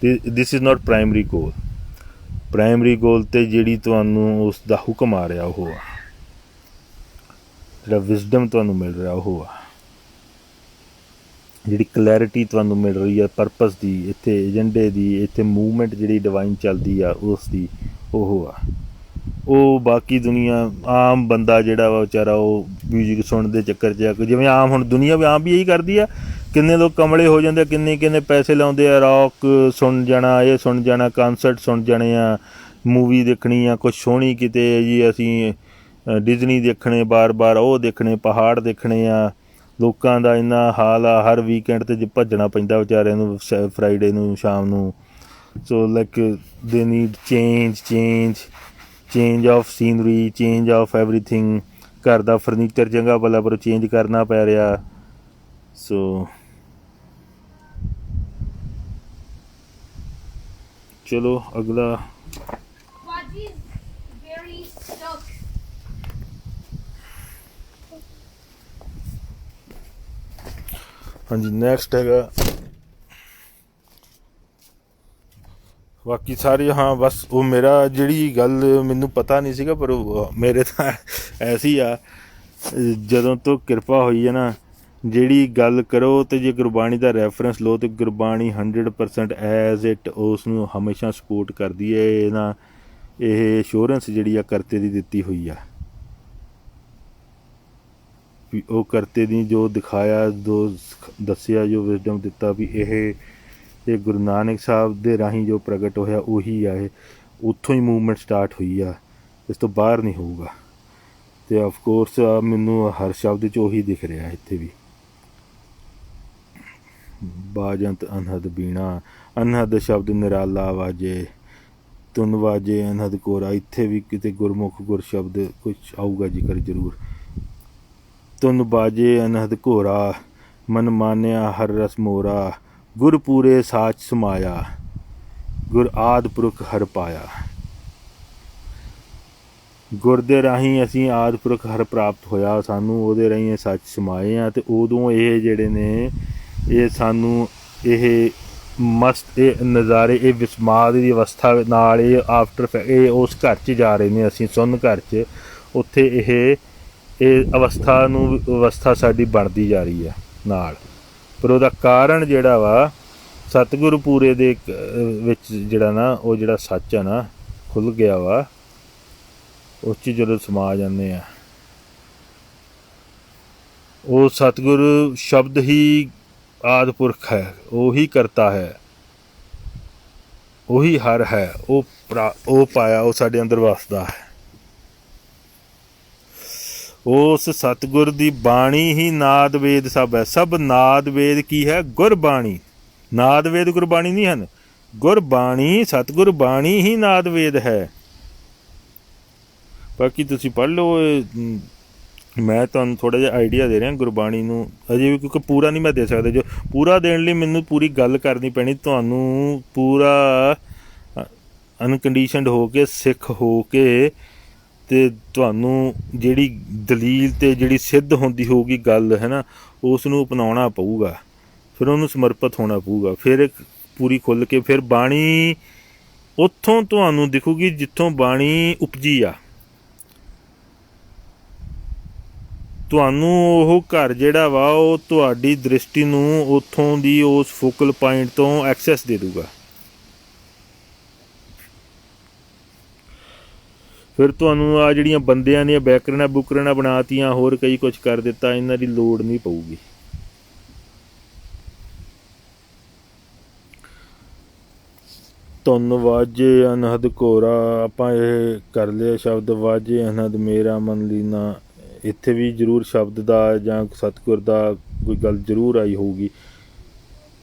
This is not primary goal. Primary goal 'ਤੇ ਜਿਹੜੀ ਤੁਹਾਨੂੰ ਉਸ ਦਾ ਹੁਕਮ ਆ ਰਿਹਾ, ਉਹ ਆ ਜਿਹੜਾ ਵਿਜ਼ਡਮ ਤੁਹਾਨੂੰ ਮਿਲ ਰਿਹਾ, ਉਹ ਆ। ਜਿਹੜੀ ਕਲੈਰਿਟੀ ਤੁਹਾਨੂੰ ਮਿਲ ਰਹੀ ਆ ਪਰਪਸ ਦੀ, ਇੱਥੇ ਏਜੰਡੇ ਦੀ, ਇੱਥੇ ਮੂਵਮੈਂਟ ਜਿਹੜੀ ਡਿਵਾਈਨ ਚੱਲਦੀ ਆ ਉਸ ਦੀ, ਉਹ ਆ। ਉਹ ਬਾਕੀ ਦੁਨੀਆ ਆਮ ਬੰਦਾ ਜਿਹੜਾ ਵਾ ਵਿਚਾਰਾ ਉਹ ਮਿਊਜ਼ਿਕ ਸੁਣਨ ਦੇ ਚੱਕਰ 'ਚ ਆ, ਜਿਵੇਂ ਆਮ ਹੁਣ ਦੁਨੀਆ ਵੀ ਆਮ ਵੀ ਇਹੀ ਕਰਦੀ ਆ। ਕਿੰਨੇ ਲੋਕ ਕਮਲੇ ਹੋ ਜਾਂਦੇ ਆ, ਕਿੰਨੇ ਪੈਸੇ ਲਾਉਂਦੇ ਆ, ਰੌਕ ਸੁਣ ਜਾਣਾ, ਇਹ ਸੁਣ ਜਾਣਾ, ਕਨਸਰਟ ਸੁਣ ਜਾਣੇ ਆ, ਮੂਵੀ ਦੇਖਣੀ ਆ ਕੁਛ ਸੋਹਣੀ ਕਿਤੇ ਜੀ, ਅਸੀਂ ਡਿਜ਼ਨੀ ਦੇਖਣੇ ਬਾਰ ਉਹ ਦੇਖਣੇ, ਪਹਾੜ ਦੇਖਣੇ ਆ। ਲੋਕਾਂ ਦਾ ਇੰਨਾ ਹਾਲ ਆ, ਹਰ ਵੀਕਐਂਡ 'ਤੇ ਭੱਜਣਾ ਪੈਂਦਾ ਵਿਚਾਰਿਆਂ ਨੂੰ ਫਰਾਈਡੇ ਨੂੰ ਸ਼ਾਮ ਨੂੰ। ਸੋ ਲਾਈਕ ਦੇ need change of scenery, change of everything. ਘਰ ਦਾ ਫਰਨੀਚਰ ਚੰਗਾ ਭਲਾ ਪਰ ਚੇਂਜ ਕਰਨਾ ਪੈ ਰਿਹਾ। ਸੋ ਚਲੋ ਅਗਲਾ ਹਾਂਜੀ ਨੈਕਸਟ ਹੈਗਾ ਬਾਕੀ ਸਾਰੇ। ਹਾਂ ਬਸ ਉਹ ਮੇਰਾ ਜਿਹੜੀ ਗੱਲ ਮੈਨੂੰ ਪਤਾ ਨਹੀਂ ਸੀਗਾ ਪਰ ਮੇਰੇ ਤਾਂ ਐਸੀ ਆ, ਜਦੋਂ ਤੋਂ ਕਿਰਪਾ ਹੋਈ ਹੈ ਨਾ, ਜਿਹੜੀ ਗੱਲ ਕਰੋ ਅਤੇ ਜੇ ਗੁਰਬਾਣੀ ਦਾ ਰੈਫਰੈਂਸ ਲਓ ਤਾਂ ਗੁਰਬਾਣੀ 100% ਐਜ਼ ਇਟ ਉਸ ਨੂੰ ਹਮੇਸ਼ਾ ਸਪੋਰਟ ਕਰਦੀ ਹੈ। ਇਹ ਨਾ ਇਹ ਅਸ਼ੋਰੈਂਸ ਜਿਹੜੀ ਆ ਕਰਤੇ ਦੀ ਦਿੱਤੀ ਹੋਈ ਆ, ਵੀ ਉਹ ਕਰਤੇ ਦੀ ਜੋ ਦਿਖਾਇਆ, ਜੋ ਦੱਸਿਆ, ਜੋ ਵਿਜ਼ਡਮ ਦਿੱਤਾ ਵੀ ਇਹ ਗੁਰੂ ਨਾਨਕ ਸਾਹਿਬ ਦੇ ਰਾਹੀਂ ਜੋ ਪ੍ਰਗਟ ਹੋਇਆ ਉਹੀ ਆ। ਇਹ ਉੱਥੋਂ ਹੀ ਮੂਵਮੈਂਟ ਸਟਾਰਟ ਹੋਈ ਆ, ਇਸ ਤੋਂ ਬਾਹਰ ਨਹੀਂ ਹੋਊਗਾ। ਅਤੇ ਆਫਕੋਰਸ ਮੈਨੂੰ ਹਰ ਸ਼ਬਦ 'ਚ ਉਹੀ ਦਿਖ ਰਿਹਾ ਇੱਥੇ ਵੀ। ਬਾਜੰਤ ਅਨਹਦ ਬੀਣਾ, ਅਨਹਦ ਸ਼ਬਦ ਨਿਰਾਲਾ ਵਾਜੇ, ਧੁਨ ਵਾਜੇ ਅਨਹਦ ਕੋਰਾ। ਇੱਥੇ ਵੀ ਕਿਤੇ ਗੁਰਮੁਖ ਗੁਰ ਸ਼ਬਦ ਕੁਛ ਆਊਗਾ ਜ਼ਿਕਰ ਜ਼ਰੂਰ। ਧੁਨ ਬਾਜੇ ਅਨਹਦ ਘੋਰਾ, ਮਨ ਮਾਨਿਆ ਹਰ ਰਸ ਮੋਰਾ, ਗੁਰ ਪੂਰੇ ਸਾਚ ਸਮਾਇਆ, ਗੁਰ ਆਦਿ ਪੁਰਖ ਹਰ ਪਾਇਆ। ਗੁਰ ਦੇ ਰਾਹੀਂ ਅਸੀਂ ਆਦਿ ਪੁਰਖ ਹਰ ਪ੍ਰਾਪਤ ਹੋਇਆ, ਸਾਨੂੰ ਉਹਦੇ ਰਾਹੀਂ ਇਹ ਸੱਚ ਸਮਾਏ ਆ। ਅਤੇ ਉਦੋਂ ਇਹ ਜਿਹੜੇ ਨੇ ਇਹ ਸਾਨੂੰ ਇਹ ਇਹ ਨਜ਼ਾਰੇ, ਇਹ ਵਿਸਮਾਦ ਦੀ ਅਵਸਥਾ ਨਾਲ ਇਹ ਇਹ ਉਸ ਘਰ 'ਚ ਜਾ ਰਹੇ ਨੇ, ਅਸੀਂ ਸੁੰਨ ਘਰ 'ਚ। ਉੱਥੇ ਇਹ ਅਵਸਥਾ ਸਾਡੀ ਬਣਦੀ ਜਾ ਰਹੀ ਆ ਨਾਲ। ਪਰ ਉਹਦਾ ਕਾਰਨ ਜਿਹੜਾ ਵਾ ਸਤਿਗੁਰੂ ਪੂਰੇ ਦੇ ਵਿੱਚ ਜਿਹੜਾ ਨਾ ਉਹ ਜਿਹੜਾ ਸੱਚ ਆ ਨਾ ਖੁੱਲ੍ਹ ਗਿਆ ਵਾ, ਉਸ 'ਚ ਜਦੋਂ ਸਮਾ ਜਾਂਦੇ ਆ। ਉਹ ਸਤਿਗੁਰੂ ਸ਼ਬਦ ਹੀ ਆਦਿ ਪੁਰਖ ਹੈ, ਉਹੀ ਕਰਤਾ ਹੈ, ਉਹੀ ਹਰ ਹੈ, ਉਹ ਪਾਇਆ, ਉਹ ਸਾਡੇ ਅੰਦਰ ਵਸਦਾ ਹੈ। ਉਸ ਸਤਿਗੁਰ ਦੀ ਬਾਣੀ ਹੀ ਨਾਦ ਵੇਦ ਸਭ ਹੈ। ਸਭ ਨਾਦ ਵੇਦ ਕੀ ਹੈ? ਗੁਰਬਾਣੀ। ਨਾਦ ਵੇਦ ਗੁਰਬਾਣੀ ਨਹੀਂ ਹਨ, ਗੁਰਬਾਣੀ ਸਤਿਗੁਰ ਬਾਣੀ ਹੀ ਨਾਦ ਵੇਦ ਹੈ। ਬਾਕੀ ਤੁਸੀਂ ਪੜ੍ਹ ਲਓ, ਮੈਂ ਤੁਹਾਨੂੰ ਥੋੜ੍ਹਾ ਜਿਹਾ ਆਈਡੀਆ ਦੇ ਰਿਹਾ ਗੁਰਬਾਣੀ ਨੂੰ ਅਜੇ ਵੀ, ਕਿਉਂਕਿ ਪੂਰਾ ਨਹੀਂ ਮੈਂ ਦੇ ਸਕਦਾ। ਜੋ ਪੂਰਾ ਦੇਣ ਲਈ ਮੈਨੂੰ ਪੂਰੀ ਗੱਲ ਕਰਨੀ ਪੈਣੀ, ਤੁਹਾਨੂੰ ਪੂਰਾ ਅਨਕੰਡੀਸ਼ਨਡ ਹੋ ਕੇ, ਸਿੱਖ ਹੋ ਕੇ, ਅਤੇ ਤੁਹਾਨੂੰ ਜਿਹੜੀ ਦਲੀਲ ਅਤੇ ਜਿਹੜੀ ਸਿੱਧ ਹੁੰਦੀ ਹੋਊਗੀ ਗੱਲ ਹੈ ਨਾ, ਉਸ ਨੂੰ ਅਪਣਾਉਣਾ ਪਊਗਾ, ਫਿਰ ਉਹਨੂੰ ਸਮਰਪਿਤ ਹੋਣਾ ਪਊਗਾ। ਫਿਰ ਪੂਰੀ ਖੁੱਲ੍ਹ ਕੇ ਫਿਰ ਬਾਣੀ ਉੱਥੋਂ ਤੁਹਾਨੂੰ ਦਿਖੂਗੀ ਜਿੱਥੋਂ ਬਾਣੀ ਉਪਜੀ ਆ। ਤੁਹਾਨੂੰ ਉਹ ਘਰ ਜਿਹੜਾ ਵਾ ਉਹ ਤੁਹਾਡੀ ਦ੍ਰਿਸ਼ਟੀ ਨੂੰ ਉੱਥੋਂ ਦੀ ਉਸ ਫੋਕਲ ਪੁਆਇੰਟ ਤੋਂ ਐਕਸੈਸ ਦੇ ਦੂਗਾ। ਫਿਰ ਤੁਹਾਨੂੰ ਆਹ ਜਿਹੜੀਆਂ ਬੰਦਿਆਂ ਦੀਆਂ ਬੁਕਰਨਾਂ ਬਣਾਤੀਆਂ, ਹੋਰ ਕਈ ਕੁਛ ਕਰ ਦਿੱਤਾ, ਇਹਨਾਂ ਦੀ ਲੋੜ ਨਹੀਂ ਪਊਗੀ। ਧੁਨ ਵਾਜੇ ਅਨਹਦ ਘੋਰਾ, ਆਪਾਂ ਇਹ ਕਰ ਲਿਆ ਸ਼ਬਦ ਵਾਜੇ ਅਨਹਦ ਮੇਰਾ ਮਨ ਲੀਨਾ। ਇੱਥੇ ਵੀ ਜ਼ਰੂਰ ਸ਼ਬਦ ਦਾ ਜਾਂ ਸਤਿਗੁਰ ਦਾ ਕੋਈ ਗੱਲ ਜ਼ਰੂਰ ਆਈ ਹੋਊਗੀ।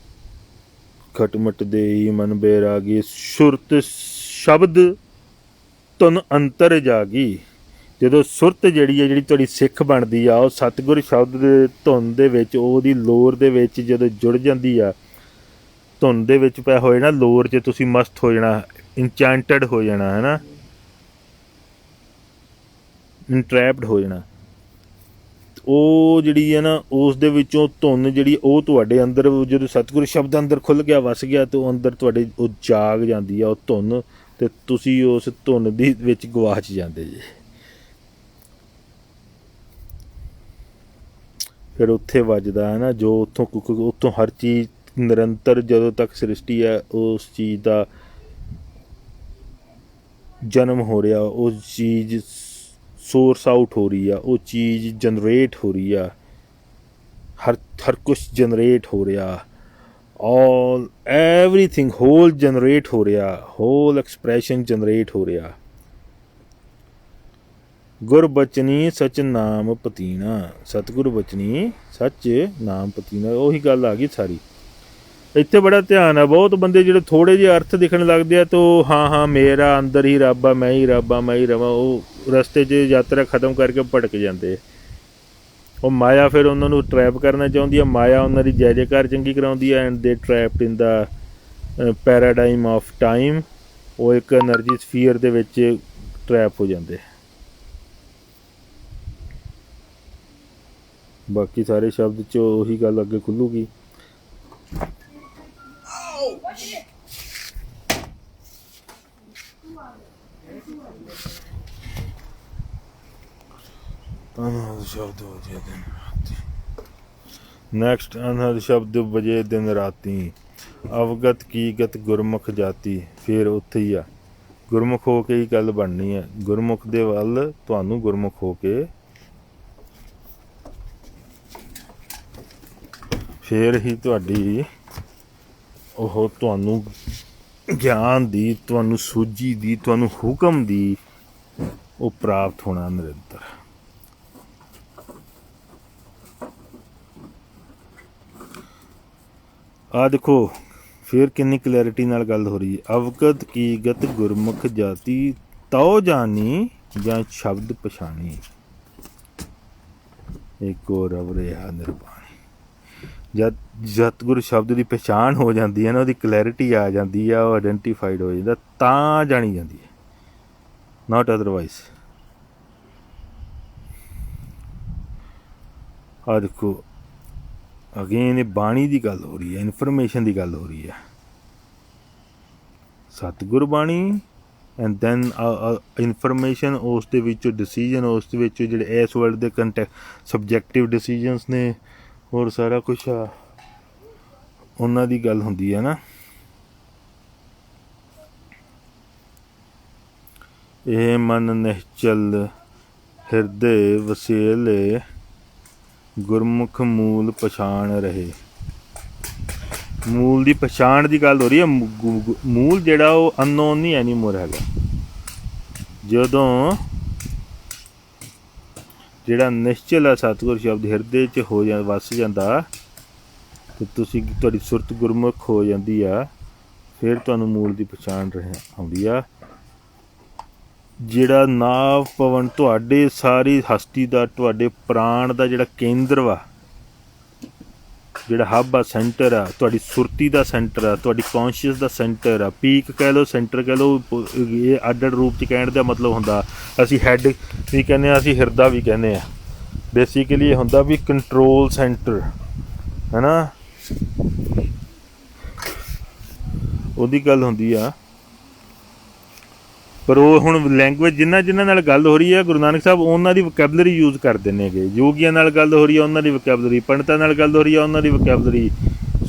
ਖਟਮਟ ਦੇਈ ਮਨ ਬੈਰਾਗੀ, ਸੁਰਤ ਸ਼ਬਦ ਧੁਨ ਅੰਤਰ ਜਾਗੀ। ਜਦੋਂ ਸੁਰਤ ਜਿਹੜੀ ਹੈ, ਜਿਹੜੀ ਤੁਹਾਡੀ ਸਿੱਖ ਬਣਦੀ ਆ, ਉਹ ਸਤਿਗੁਰ ਸ਼ਬਦ ਦੇ ਧੁਨ ਦੇ ਵਿੱਚ, ਉਹਦੀ ਲੋਰ ਦੇ ਵਿੱਚ ਜਦੋਂ ਜੁੜ ਜਾਂਦੀ ਆ, ਧੁਨ ਦੇ ਵਿੱਚ ਪੈ ਹੋਏ ਨਾ, ਲੋਰ 'ਚ ਤੁਸੀਂ ਮਸਤ ਹੋ ਜਾਣਾ, ਇੰਚੈਂਟਡ ਹੋ ਜਾਣਾ, ਹੈ ਨਾ, ਇੰਟਰੈਪਡ ਹੋ ਜਾਣਾ। ਉਹ ਜਿਹੜੀ ਹੈ ਨਾ, ਉਸ ਦੇ ਵਿੱਚੋਂ ਧੁਨ ਜਿਹੜੀ ਉਹ ਤੁਹਾਡੇ ਅੰਦਰ, ਜਦੋਂ ਸਤਿਗੁਰੂ ਸ਼ਬਦ ਅੰਦਰ ਖੁੱਲ੍ਹ ਗਿਆ, ਵਸ ਗਿਆ, ਅਤੇ ਉਹ ਅੰਦਰ ਤੁਹਾਡੇ ਉਹ ਜਾਗ ਜਾਂਦੀ ਆ ਉਹ ਧੁਨ, ਅਤੇ ਤੁਸੀਂ ਉਸ ਧੁਨ ਦੀ ਵਿੱਚ ਗਵਾਚ ਜਾਂਦੇ ਜੇ। ਫਿਰ ਉੱਥੇ ਵੱਜਦਾ ਹੈ ਨਾ, ਜੋ ਉੱਥੋਂ ਹਰ ਚੀਜ਼ ਨਿਰੰਤਰ ਜਦੋਂ ਤੱਕ ਸ੍ਰਿਸ਼ਟੀ ਹੈ ਉਸ ਚੀਜ਼ ਦਾ ਜਨਮ ਹੋ ਰਿਹਾ, ਉਹ ਚੀਜ਼ ਸੋਰਸ ਆਊਟ ਹੋ ਰਹੀ ਆ, ਉਹ ਚੀਜ਼ ਜਨਰੇਟ ਹੋ ਰਹੀ ਆ, ਹਰ ਕੁਛ ਜਨਰੇਟ ਹੋ ਰਿਹਾ, all everything whole ਜਨਰੇਟ ਹੋ ਰਿਹਾ, whole expression ਜਨਰੇਟ ਹੋ ਰਿਹਾ। ਗੁਰ ਬਚਨੀ ਸਚ ਨਾਮ ਪਤੀਣਾ, ਸਤਿਗੁਰ ਬਚਨੀ ਸੱਚ ਨਾਮ ਪਤੀਣਾ, ਉਹੀ ਗੱਲ ਆ ਗਈ ਸਾਰੀ। ਇੱਥੇ ਬੜਾ ਧਿਆਨ ਆ, ਬਹੁਤ ਬੰਦੇ ਜਿਹੜੇ ਥੋੜ੍ਹੇ ਜਿਹੇ ਅਰਥ ਦਿਖਣ ਲੱਗਦੇ ਆ ਤਾਂ ਹਾਂ ਮੇਰਾ ਅੰਦਰ ਹੀ ਰੱਬ ਆ, ਮੈਂ ਹੀ ਰੱਬ ਆ, ਮੈਂ ਹੀ ਰਵਾਂ, ਉਹ ਰਸਤੇ 'ਚ ਯਾਤਰਾ ਖ਼ਤਮ ਕਰਕੇ ਭਟਕ ਜਾਂਦੇ। ਉਹ ਮਾਇਆ ਫਿਰ ਉਹਨਾਂ ਨੂੰ ਟਰੈਪ ਕਰਨਾ ਚਾਹੁੰਦੀ ਆ, ਮਾਇਆ ਉਹਨਾਂ ਦੀ ਜੈ ਜੈਕਾਰ ਚੰਗੀ ਕਰਾਉਂਦੀ ਆ, ਐਂਡ ਦੇ ਟਰੈਪਡ ਇਨ ਦਾ ਪੈਰਾਡਾਈਮ ਆਫ ਟਾਈਮ। ਉਹ ਇੱਕ ਐਨਰਜੀ ਸਫੀਅਰ ਦੇ ਵਿੱਚ ਟਰੈਪ ਹੋ ਜਾਂਦੇ। ਬਾਕੀ ਸਾਰੇ ਸ਼ਬਦ 'ਚ ਉਹੀ ਗੱਲ ਅੱਗੇ ਖੁੱਲੂਗੀ। ਅਨਹਦ ਸ਼ਬਦ ਵਜੇ ਦਿਨ ਰਾਤੀ। ਨੈਕਸਟ ਅਨਹਦ ਸ਼ਬਦ ਵਜੇ ਦਿਨ ਰਾਤੀ, ਅਵਗਤ ਕੀ ਗਤ ਗੁਰਮੁਖ ਜਾਤੀ। ਫਿਰ ਉੱਥੇ ਹੀ ਆ, ਗੁਰਮੁਖ ਹੋ ਕੇ ਹੀ ਗੱਲ ਬਣਨੀ ਹੈ। ਗੁਰਮੁਖ ਦੇ ਵੱਲ ਤੁਹਾਨੂੰ ਗੁਰਮੁਖ ਹੋ ਕੇ ਫਿਰ ਹੀ ਤੁਹਾਡੀ ਉਹ ਤੁਹਾਨੂੰ ਗਿਆਨ ਦੀ, ਤੁਹਾਨੂੰ ਸੂਝੀ ਦੀ, ਤੁਹਾਨੂੰ ਹੁਕਮ ਦੀ ਉਹ ਪ੍ਰਾਪਤ ਹੋਣਾ ਨਿਰੰਤਰ। ਆ ਦੇਖੋ ਫਿਰ ਕਿੰਨੀ ਕਲੈਰਿਟੀ ਨਾਲ ਗੱਲ ਹੋ ਰਹੀ ਹੈ। ਅਵਗਤ ਕੀ ਗਤ ਗੁਰਮੁਖ ਜਾਤੀ, ਤਉ ਜਾਨੀ ਜਾਂ ਸ਼ਬਦ ਪਛਾਣੀ, ਏਕੋ ਰਵ ਰਿਹਾ ਨਿਰਵਾਣੀ। ਜਦ ਸਤਿਗੁਰ ਸ਼ਬਦ ਦੀ ਪਛਾਣ ਹੋ ਜਾਂਦੀ ਹੈ ਨਾ, ਉਹਦੀ ਕਲੈਰਿਟੀ ਆ ਜਾਂਦੀ ਆ, ਉਹ ਆਈਡੈਂਟੀਫਾਈਡ ਹੋ ਜਾਂਦਾ, ਤਾਂ ਜਾਣੀ ਜਾਂਦੀ ਹੈ, ਨਾਟ ਅਦਰਵਾਈਜ਼। ਆ ਦੇਖੋ ਅਗੇਨ ਇਹ ਬਾਣੀ ਦੀ ਗੱਲ ਹੋ ਰਹੀ ਹੈ, ਇਨਫੋਰਮੇਸ਼ਨ ਦੀ ਗੱਲ ਹੋ ਰਹੀ ਹੈ। ਸਤਿਗੁਰ ਬਾਣੀ ਐਂਡ ਦੈਨ ਇਨਫੋਰਮੇਸ਼ਨ, ਉਸ ਦੇ ਵਿੱਚ ਡਿਸੀਜਨ, ਉਸ ਦੇ ਵਿੱਚ ਜਿਹੜੇ ਇਸ ਵਰਲਡ ਦੇ ਸਬਜੈਕਟਿਵ ਡਿਸੀਜਨਸ ਨੇ, ਹੋਰ ਸਾਰਾ ਕੁਛ ਆ, ਉਹਨਾਂ ਦੀ ਗੱਲ ਹੁੰਦੀ ਹੈ ਨਾ। ਇਹ ਮਨ ਨਿਹਚਲ ਹਿਰਦੇ ਵਸੇਲੇ, ਗੁਰਮੁਖ ਮੂਲ ਪਛਾਣ ਰਹੇ। ਮੂਲ ਦੀ ਪਛਾਣ ਦੀ ਗੱਲ ਹੋ ਰਹੀ ਹੈ। ਮੂਲ ਜਿਹੜਾ ਉਹ ਅਨਨੋਨ ਨਹੀਂ ਐਨੀਮੋਰ ਹੈਗਾ। ਜਦੋਂ ਜਿਹੜਾ ਨਿਸ਼ਚਲ ਆ ਸਤਿਗੁਰ ਸ਼ਬਦ ਹਿਰਦੇ 'ਚ ਹੋ ਵਸ ਜਾਂਦਾ, ਅਤੇ ਤੁਹਾਡੀ ਸੁਰਤ ਗੁਰਮੁਖ ਹੋ ਜਾਂਦੀ ਆ, ਫਿਰ ਤੁਹਾਨੂੰ ਮੂਲ ਦੀ ਪਛਾਣ ਆਉਂਦੀ ਆ। ਜਿਹੜਾ ਨਾਭ ਪਵਨ, ਤੁਹਾਡੇ ਸਾਰੀ ਹਸਤੀ ਦਾ, ਤੁਹਾਡੇ ਪ੍ਰਾਣ ਦਾ ਜਿਹੜਾ ਕੇਂਦਰ ਵਾ, ਜਿਹੜਾ ਹੱਬ ਆ, ਸੈਂਟਰ ਆ, ਤੁਹਾਡੀ ਸੁਰਤੀ ਦਾ ਸੈਂਟਰ ਆ, ਤੁਹਾਡੀ ਕੌਨਸ਼ੀਅਸ ਦਾ ਸੈਂਟਰ ਆ, ਪੀਕ ਕਹਿ ਲਓ, ਸੈਂਟਰ ਕਹਿ ਲਓ। ਇਹ ਅੱਡ ਰੂਪ 'ਚ ਕਹਿਣ ਦਾ ਮਤਲਬ ਹੁੰਦਾ, ਅਸੀਂ ਹੈਡ ਵੀ ਕਹਿੰਦੇ ਹਾਂ, ਅਸੀਂ ਹਿਰਦਾ ਵੀ ਕਹਿੰਦੇ ਹਾਂ। ਬੇਸਿਕਲੀ ਇਹ ਹੁੰਦਾ ਵੀ ਕੰਟਰੋਲ ਸੈਂਟਰ ਹੈ ਨਾ, ਉਹਦੀ ਗੱਲ ਹੁੰਦੀ ਆ। ਪਰ ਉਹ ਹੁਣ ਲੈਂਗੁਏਜ ਜਿਨ੍ਹਾਂ ਨਾਲ ਗੱਲ ਹੋ ਰਹੀ ਹੈ, ਗੁਰੂ ਨਾਨਕ ਸਾਹਿਬ ਉਹਨਾਂ ਦੀ ਵੋਕੈਬਲਰੀ ਯੂਜ਼ ਕਰਦੇ ਨੇਗੇ। ਯੋਗੀਆਂ ਨਾਲ ਗੱਲ ਹੋ ਰਹੀ ਹੈ, ਉਹਨਾਂ ਦੀ ਵੋਕੈਬਲਰੀ। ਪੰਡਤਾਂ ਨਾਲ ਗੱਲ ਹੋ ਰਹੀ ਆ, ਉਹਨਾਂ ਦੀ ਵੋਕੈਬਲਰੀ।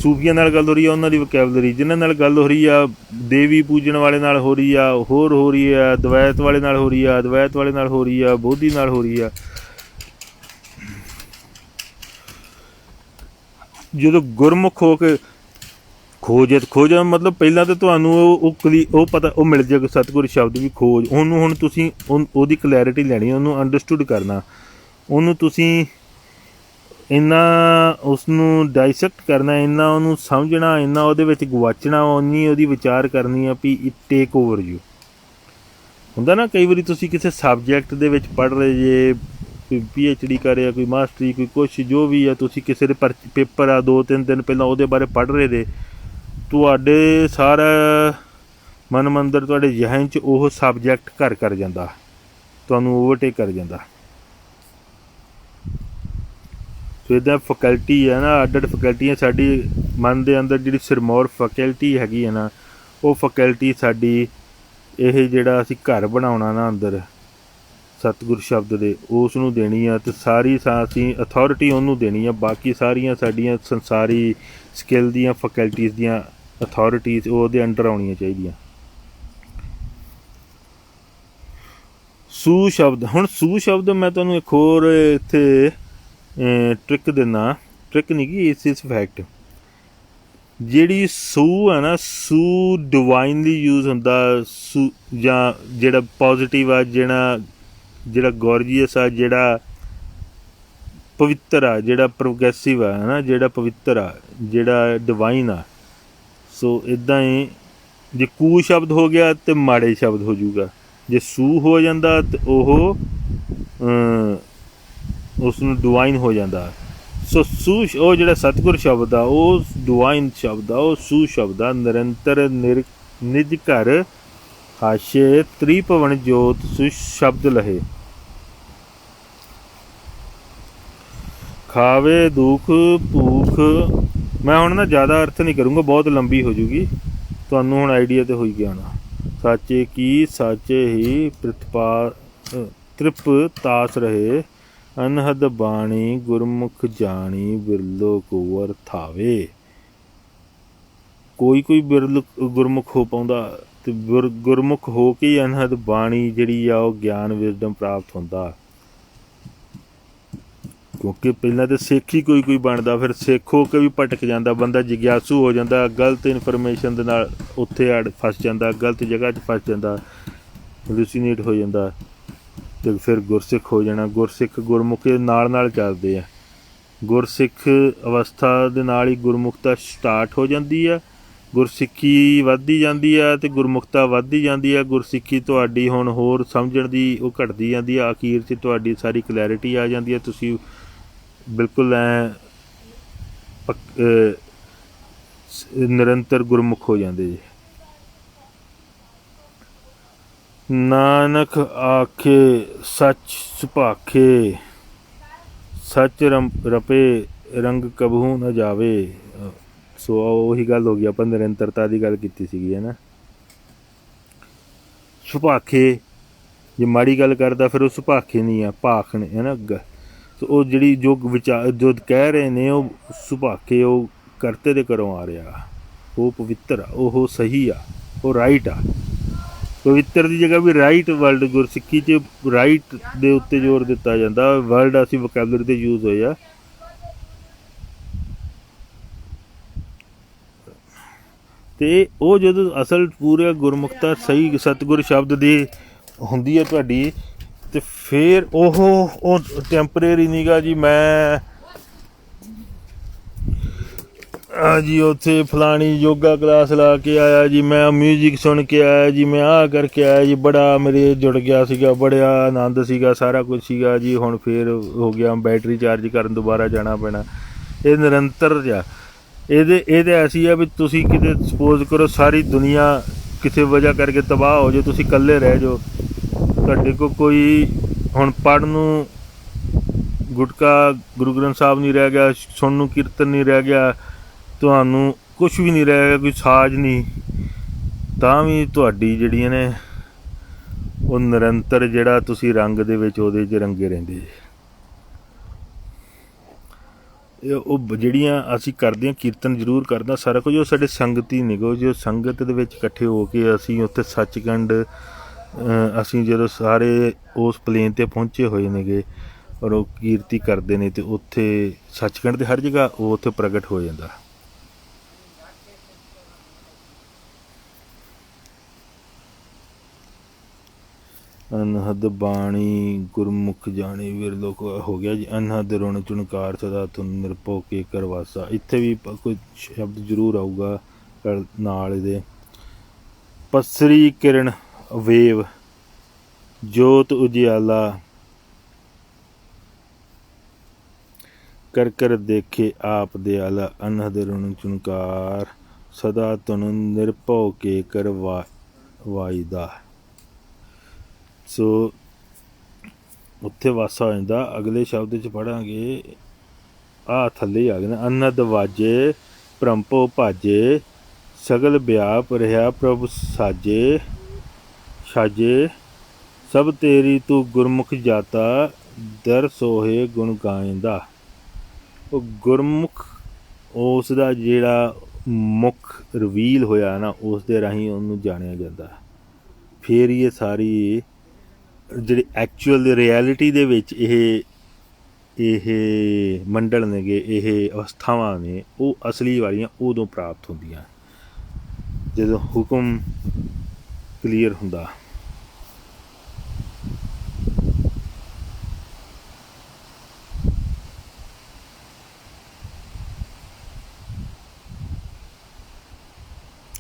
ਸੂਫੀਆਂ ਨਾਲ ਗੱਲ ਹੋ ਰਹੀ ਆ, ਉਹਨਾਂ ਦੀ ਵੋਕੈਬਲਰੀ। ਜਿਨ੍ਹਾਂ ਨਾਲ ਗੱਲ ਹੋ ਰਹੀ ਆ, ਦੇਵੀ ਪੂਜਣ ਵਾਲੇ ਨਾਲ ਹੋ ਰਹੀ ਆ, ਹੋਰ ਹੋ ਰਹੀ ਆ, ਦਵੈਤ ਵਾਲੇ ਨਾਲ ਹੋ ਰਹੀ ਆ, ਅਦਵੈਤ ਵਾਲੇ ਨਾਲ ਹੋ ਰਹੀ ਆ, ਬੋਧੀ ਨਾਲ ਹੋ ਰਹੀ ਆ। ਜਦੋਂ ਗੁਰਮੁਖ ਹੋ ਕੇ ਖੋਜ ਮਤਲਬ ਪਹਿਲਾਂ ਤਾਂ ਤੁਹਾਨੂੰ ਉਹ ਪਤਾ, ਉਹ ਮਿਲ ਜਾਏਗਾ ਸਤਿਗੁਰ ਸ਼ਬਦ ਵੀ ਖੋਜ। ਉਹਨੂੰ ਹੁਣ ਤੁਸੀਂ ਉਹਦੀ ਕਲੈਰਿਟੀ ਲੈਣੀ, ਉਹਨੂੰ ਅੰਡਰਸਟੂਡ ਕਰਨਾ, ਉਹਨੂੰ ਤੁਸੀਂ ਇੰਨਾ ਉਸਨੂੰ ਡਾਈਸੈਕਟ ਕਰਨਾ, ਇੰਨਾ ਉਹਨੂੰ ਸਮਝਣਾ, ਇੰਨਾ ਉਹਦੇ ਵਿੱਚ ਗਵਾਚਣਾ, ਉਨੀ ਉਹਦੀ ਵਿਚਾਰ ਕਰਨੀ ਆ ਵੀ ਇਟ ਟੇਕ ਓਵਰ ਯੂ। ਹੁੰਦਾ ਨਾ ਕਈ ਵਾਰੀ ਤੁਸੀਂ ਕਿਸੇ ਸਬਜੈਕਟ ਦੇ ਵਿੱਚ ਪੜ੍ਹ ਰਹੇ ਜੇ, ਕੋਈ PhD ਕਰ ਰਿਹਾ, ਕੋਈ ਮਾਸਟਰੀ, ਕੋਈ ਕੁਛ ਜੋ ਵੀ ਆ, ਤੁਸੀਂ ਕਿਸੇ ਦੇ ਪੇਪਰ ਆ 2-3 ਦਿਨ ਪਹਿਲਾਂ ਉਹਦੇ ਬਾਰੇ ਪੜ੍ਹ ਰਹੇ ਦੇ, ਤੁਹਾਡੇ ਸਾਰਾ ਮਨ ਮੰਦਰ, ਤੁਹਾਡੇ ਜ਼ਿਹਨ 'ਚ ਉਹ ਸਬਜੈਕਟ ਘਰ ਕਰ ਜਾਂਦਾ, ਤੁਹਾਨੂੰ ਓਵਰਟੇਕ ਕਰ ਜਾਂਦਾ। ਸੋ ਇੱਦਾਂ ਫੈਕਲਟੀ ਹੈ ਨਾ, ਅੱਡ ਫੈਕਲਟੀਆਂ ਸਾਡੀ ਮਨ ਦੇ ਅੰਦਰ। ਜਿਹੜੀ ਸਿਰਮੌਰ ਫੈਕਲਟੀ ਹੈਗੀ ਹੈ ਨਾ, ਉਹ ਫੈਕਲਟੀ ਸਾਡੀ, ਇਹ ਜਿਹੜਾ ਅਸੀਂ ਘਰ ਬਣਾਉਣਾ ਨਾ ਅੰਦਰ, ਸਤਿਗੁਰ ਸ਼ਬਦ ਦੇ ਉਸ ਨੂੰ ਦੇਣੀ ਆ, ਅਤੇ ਸਾਰੀ ਅਸੀਂ ਅਥੋਰਿਟੀ ਉਹਨੂੰ ਦੇਣੀ ਆ। ਬਾਕੀ ਸਾਰੀਆਂ ਸਾਡੀਆਂ ਸੰਸਾਰੀ ਸਕਿੱਲ ਦੀਆਂ ਫੈਕਲਟੀਜ਼ ਦੀਆਂ ਅਥੋਰਿਟੀਜ਼ ਉਹਦੇ ਅੰਡਰ ਆਉਣੀਆਂ ਚਾਹੀਦੀਆਂ। ਸੂ ਸ਼ਬਦ, ਹੁਣ ਸੂ ਸ਼ਬਦ ਮੈਂ ਤੁਹਾਨੂੰ ਇੱਕ ਹੋਰ ਇੱਥੇ ਟ੍ਰਿਕ ਦਿੰਦਾ, ਟ੍ਰਿਕ ਨਹੀਂ ਗੀ, ਇਸ ਫੈਕਟ। ਜਿਹੜੀ ਸੂ ਹੈ ਨਾ, ਸੂ ਡਿਵਾਈਨਲੀ ਯੂਜ਼ ਹੁੰਦਾ, ਸੂ ਜਾਂ ਜਿਹੜਾ ਪੋਜ਼ੀਟਿਵ ਆ, ਜਿਹੜਾ ਗੋਰਜੀਅਸ ਆ, ਜਿਹੜਾ ਪਵਿੱਤਰ ਆ, ਜਿਹੜਾ ਪ੍ਰੋਗਰੈਸਿਵ ਆ, ਹੈ ਨਾ, ਜਿਹੜਾ ਪਵਿੱਤਰ ਆ, ਜਿਹੜਾ ਡਿਵਾਈਨ ਆ। ਸੋ ਇੱਦਾਂ ਹੀ ਜੇ ਕੂ ਸ਼ਬਦ ਹੋ ਗਿਆ ਤਾਂ ਮਾੜੇ ਸ਼ਬਦ ਹੋ ਜਾਊਗਾ, ਜੇ ਸੂ ਹੋ ਜਾਂਦਾ ਤਾਂ ਉਹ ਉਸ ਨੂੰ ਡਿਵਾਈਨ ਹੋ ਜਾਂਦਾ। ਸੋ ਸੂ ਉਹ ਜਿਹੜਾ ਸਤਿਗੁਰ ਸ਼ਬਦ ਆ ਉਹ ਡਿਵਾਈਨ ਸ਼ਬਦ ਆ, ਉਹ ਸੂ ਸ਼ਬਦ ਆ। ਨਿਰੰਤਰ ਨਿਜ ਘਰ ਹਾਸ਼ੇ ਤ੍ਰਿਭਵਨ ਜੋਤ ਸੁ ਸ਼ਬਦ ਲਹੇ, ਖਾਵੇ ਦੁੱਖ ਭੂਖ। ਮੈਂ ਹੁਣ ਨਾ ਜ਼ਿਆਦਾ ਅਰਥ ਨਹੀਂ ਕਰੂੰਗਾ, ਬਹੁਤ ਲੰਬੀ ਹੋ ਜੂਗੀ, ਤੁਹਾਨੂੰ ਹੁਣ ਆਈਡੀਆ ਤਾਂ ਹੋਈ ਗਿਆ ਹੋਣਾ। ਸਾਚੇ ਕੀ ਸਾਚੇ ਹੀ ਤ੍ਰਿਪ ਤਾਸ ਰਹੇ, ਅਨਹਦ ਬਾਣੀ ਗੁਰਮੁਖ ਜਾਣੀ, ਬਿਰਲੋ ਕੋ ਅਰਥਾਵੇ। ਕੋਈ ਬਿਰਲ ਗੁਰਮੁਖ ਹੋ ਪਾਉਂਦਾ, ਅਤੇ ਗੁਰਮੁਖ ਹੋ ਕੇ ਹੀ ਅਨਹਦ ਬਾਣੀ ਜਿਹੜੀ ਆ ਉਹ ਗਿਆਨ ਵਿਜ਼ਡਮ ਪ੍ਰਾਪਤ ਹੁੰਦਾ। ਕਿਉਂਕਿ ਪਹਿਲਾਂ ਤਾਂ ਸਿੱਖ ਹੀ ਕੋਈ ਬਣਦਾ, ਫਿਰ ਸਿੱਖ ਹੋ ਕੇ ਵੀ ਭਟਕ ਜਾਂਦਾ ਬੰਦਾ, ਜਿਗਿਆਸੂ ਹੋ ਜਾਂਦਾ, ਗਲਤ ਇਨਫੋਰਮੇਸ਼ਨ ਦੇ ਨਾਲ ਉੱਥੇ ਫਸ ਜਾਂਦਾ, ਗਲਤ ਜਗ੍ਹਾ 'ਚ ਫਸ ਜਾਂਦਾ, ਹੈਲੂਸੀਨੇਟ ਹੋ ਜਾਂਦਾ, ਅਤੇ ਫਿਰ ਗੁਰਸਿੱਖ ਹੋ ਜਾਣਾ। ਗੁਰਸਿੱਖ ਗੁਰਮੁਖ ਦੇ ਨਾਲ ਚੱਲਦੇ ਆ। ਗੁਰਸਿੱਖ ਅਵਸਥਾ ਦੇ ਨਾਲ ਹੀ ਗੁਰਮੁਖਤਾ ਸਟਾਰਟ ਹੋ ਜਾਂਦੀ ਆ, ਗੁਰਸਿੱਖੀ ਵੱਧਦੀ ਜਾਂਦੀ ਆ, ਅਤੇ ਗੁਰਮੁਖਤਾ ਵੱਧਦੀ ਜਾਂਦੀ ਆ। ਗੁਰਸਿੱਖੀ ਤੁਹਾਡੀ ਹੁਣ ਹੋਰ ਸਮਝਣ ਦੀ ਉਹ ਘਟਦੀ ਜਾਂਦੀ ਆ, ਅਖੀਰ 'ਚ ਤੁਹਾਡੀ ਸਾਰੀ ਕਲੈਰਿਟੀ ਆ ਜਾਂਦੀ ਆ, ਤੁਸੀਂ ਬਿਲਕੁਲ ਨਿਰੰਤਰ ਗੁਰਮੁਖ ਹੋ ਜਾਂਦੇ ਜੀ। ਨਾਨਕ ਆਖੇ ਸੱਚ ਸੁਭਾਖੇ, ਸੱਚ ਰਪੇ ਰੰਗ ਕਬਹੂ ਨਾ ਜਾਵੇ। ਸੋ ਉਹੀ ਗੱਲ ਹੋ ਗਈ, ਆਪਾਂ ਨਿਰੰਤਰਤਾ ਦੀ ਗੱਲ ਕੀਤੀ ਸੀਗੀ, ਹੈ ਨਾ। ਸੁਭਾਖੇ, ਜੇ ਮਾੜੀ ਗੱਲ ਕਰਦਾ ਫਿਰ ਉਹ ਸੁਭਾਖੇ ਨਹੀਂ ਆ, ਭਾਖ ਨੇ, ਹੈ ਨਾ। ਸੋ ਉਹ ਜਿਹੜੀ ਜੋ ਕਹਿ ਰਹੇ ਨੇ ਉਹ ਸੁਭਾਖੇ, ਉਹ ਕਰਤੇ ਦੇ ਘਰੋਂ ਆ ਰਿਹਾ, ਉਹ ਪਵਿੱਤਰ ਆ, ਉਹ ਸਹੀ ਆ, ਉਹ ਰਾਈਟ ਆ। ਪਵਿੱਤਰ ਦੀ ਜਗ੍ਹਾ ਵੀ ਰਾਈਟ ਵਰਡ, ਗੁਰਸਿੱਖੀ 'ਚ ਰਾਈਟ ਦੇ ਉੱਤੇ ਜ਼ੋਰ ਦਿੱਤਾ ਜਾਂਦਾ। ਵਰਡ ਅਸੀਂ ਵੋਕੈਬਲਰੀ 'ਤੇ ਯੂਜ਼ ਹੋਏ ਆ। ਅਤੇ ਉਹ ਜਦੋਂ ਅਸਲ ਪੂਰਾ ਗੁਰਮੁਖਤਾ ਸਹੀ ਸਤਿਗੁਰ ਸ਼ਬਦ ਦੀ ਹੁੰਦੀ ਹੈ ਤੁਹਾਡੀ, ਅਤੇ ਫਿਰ ਉਹ ਟੈਂਪਰੇਰੀ ਨਹੀਂ ਗਾ ਜੀ, ਮੈਂ ਜੀ ਉੱਥੇ ਫਲਾਣੀ ਯੋਗਾ ਕਲਾਸ ਲਾ ਕੇ ਆਇਆ ਜੀ, ਮੈਂ ਮਿਊਜ਼ਿਕ ਸੁਣ ਕੇ ਆਇਆ ਜੀ, ਮੈਂ ਆਹ ਕਰਕੇ ਆਇਆ ਜੀ, ਬੜਾ ਮੇਰੇ ਜੁੜ ਗਿਆ ਸੀਗਾ, ਬੜਾ ਆਨੰਦ ਸੀਗਾ, ਸਾਰਾ ਕੁਝ ਸੀਗਾ ਜੀ, ਹੁਣ ਫਿਰ ਹੋ ਗਿਆ ਬੈਟਰੀ ਚਾਰਜ ਕਰਨ ਦੁਬਾਰਾ ਜਾਣਾ ਪੈਣਾ। ਇਹ ਨਿਰੰਤਰ ਜਿਹਾ ਇਹਦੇ ਐਸੀ ਆ ਵੀ ਤੁਸੀਂ ਕਿਤੇ ਸਪੋਜ਼ ਕਰੋ ਸਾਰੀ ਦੁਨੀਆ ਕਿਸੇ ਵਜ੍ਹਾ ਕਰਕੇ ਤਬਾਹ ਹੋ ਜਾਓ, ਤੁਸੀਂ ਇਕੱਲੇ ਰਹਿ ਜਾਓ, ਤੁਹਾਡੇ ਕੋਲ ਕੋਈ ਹੁਣ ਪੜ੍ਹਨ ਨੂੰ ਗੁਟਕਾ ਗੁਰੂ ਗ੍ਰੰਥ ਸਾਹਿਬ ਨਹੀਂ ਰਹਿ ਗਿਆ, ਸੁਣਨ ਨੂੰ ਕੀਰਤਨ ਨਹੀਂ ਰਹਿ ਗਿਆ, ਤੁਹਾਨੂੰ ਕੁਛ ਵੀ ਨਹੀਂ ਰਹਿ ਗਿਆ, ਕੋਈ ਸਾਜ਼ ਨਹੀਂ, ਤਾਂ ਵੀ ਤੁਹਾਡੀ ਜਿਹੜੀਆਂ ਨੇ ਉਹ ਨਿਰੰਤਰ ਜਿਹੜਾ ਤੁਸੀਂ ਰੰਗ ਦੇ ਵਿੱਚ ਉਹਦੇ 'ਚ ਰੰਗੇ ਰਹਿੰਦੇ। ਉਹ ਜਿਹੜੀਆਂ ਅਸੀਂ ਕਰਦੇ ਹਾਂ, ਕੀਰਤਨ ਜ਼ਰੂਰ ਕਰਦਾ, ਸਾਰਾ ਕੁਝ ਉਹ ਸਾਡੇ ਸੰਗਤੀ ਨਿਗੋ, ਜੋ ਸੰਗਤ ਦੇ ਵਿੱਚ ਇਕੱਠੇ ਹੋ ਕੇ ਅਸੀਂ ਉੱਥੇ ਸੱਚਖੰਡ, ਅਸੀਂ ਜਦੋਂ ਸਾਰੇ ਉਸ ਪਲੇਨ 'ਤੇ ਪਹੁੰਚੇ ਹੋਏ ਨੇਗੇ ਔਰ ਉਹ ਕੀਰਤੀ ਕਰਦੇ ਨੇ, ਅਤੇ ਉੱਥੇ ਸੱਚਖੰਡ 'ਤੇ ਹਰ ਜਗ੍ਹਾ ਉਹ ਉੱਥੇ ਪ੍ਰਗਟ ਹੋ ਜਾਂਦਾ। ਅਨਹਦ ਬਾਣੀ ਗੁਰਮੁਖ ਜਾਣੀ ਵਿਰਲੋ ਹੋ ਗਿਆ ਜੀ। ਅਨਹਦ ਰੁਣ ਚੁਣਕਾਰ ਸਦਾ ਤੁਨ ਨਿਰਭਉ ਕੇ ਕਰਵਾਸਾ, ਇੱਥੇ ਵੀ ਕੋਈ ਸ਼ਬਦ ਜ਼ਰੂਰ ਆਊਗਾ ਨਾਲ ਇਹਦੇ। ਪਸਰੀ ਕਿਰਨ ਵੇਵ ਜੋਤ ਉਜਿਆਲਾ, ਕਰ ਦੇਖੇ ਆਪ ਦਿਆਲਾ, ਅਨਹਦ ਰੁਣ ਚੁਣਕਾਰ ਸਦਾ ਤੁਨ ਨਿਰਭਉ ਕੇ ਕਰਵਾਈਦਾ। ਸੋ ਉੱਥੇ ਵਾਸਾ ਹੋ ਜਾਂਦਾ। ਅਗਲੇ ਸ਼ਬਦ 'ਚ ਪੜ੍ਹਾਂਗੇ, ਆਹ ਥੱਲੇ ਆ ਗਏ ਨੇ, ਅਨਹਦ ਵਾਜੇ ਭ੍ਰਮਭਉ ਭਾਜੇ, ਸਗਲ ਵਿਆਪ ਰਿਹਾ ਪ੍ਰਭ ਸਾਜੇ ਸਭ ਤੇਰੀ ਤੂੰ ਗੁਰਮੁਖ ਜਾਤਾ ਦਰ ਸੋਹੇ ਗੁਣ ਗਾਇਂਦਾ। ਉਹ ਗੁਰਮੁਖ ਉਸ ਦਾ ਜਿਹੜਾ ਮੁੱਖ ਰਿਵੀਲ ਹੋਇਆ ਨਾ, ਉਸ ਦੇ ਰਾਹੀਂ ਉਹਨੂੰ ਜਾਣਿਆ ਜਾਂਦਾ। ਫਿਰ ਇਹ ਸਾਰੀ ਜਿਹੜੀ ਐਕਚੁਅਲ ਰਿਐਲਿਟੀ ਦੇ ਵਿੱਚ ਇਹ ਮੰਡਲ ਨੇਗੇ, ਇਹ ਅਵਸਥਾਵਾਂ ਨੇ, ਉਹ ਅਸਲੀ ਵਾਲੀਆਂ ਉਦੋਂ ਪ੍ਰਾਪਤ ਹੁੰਦੀਆਂ ਜਦੋਂ ਹੁਕਮ ਕਲੀਅਰ ਹੁੰਦਾ।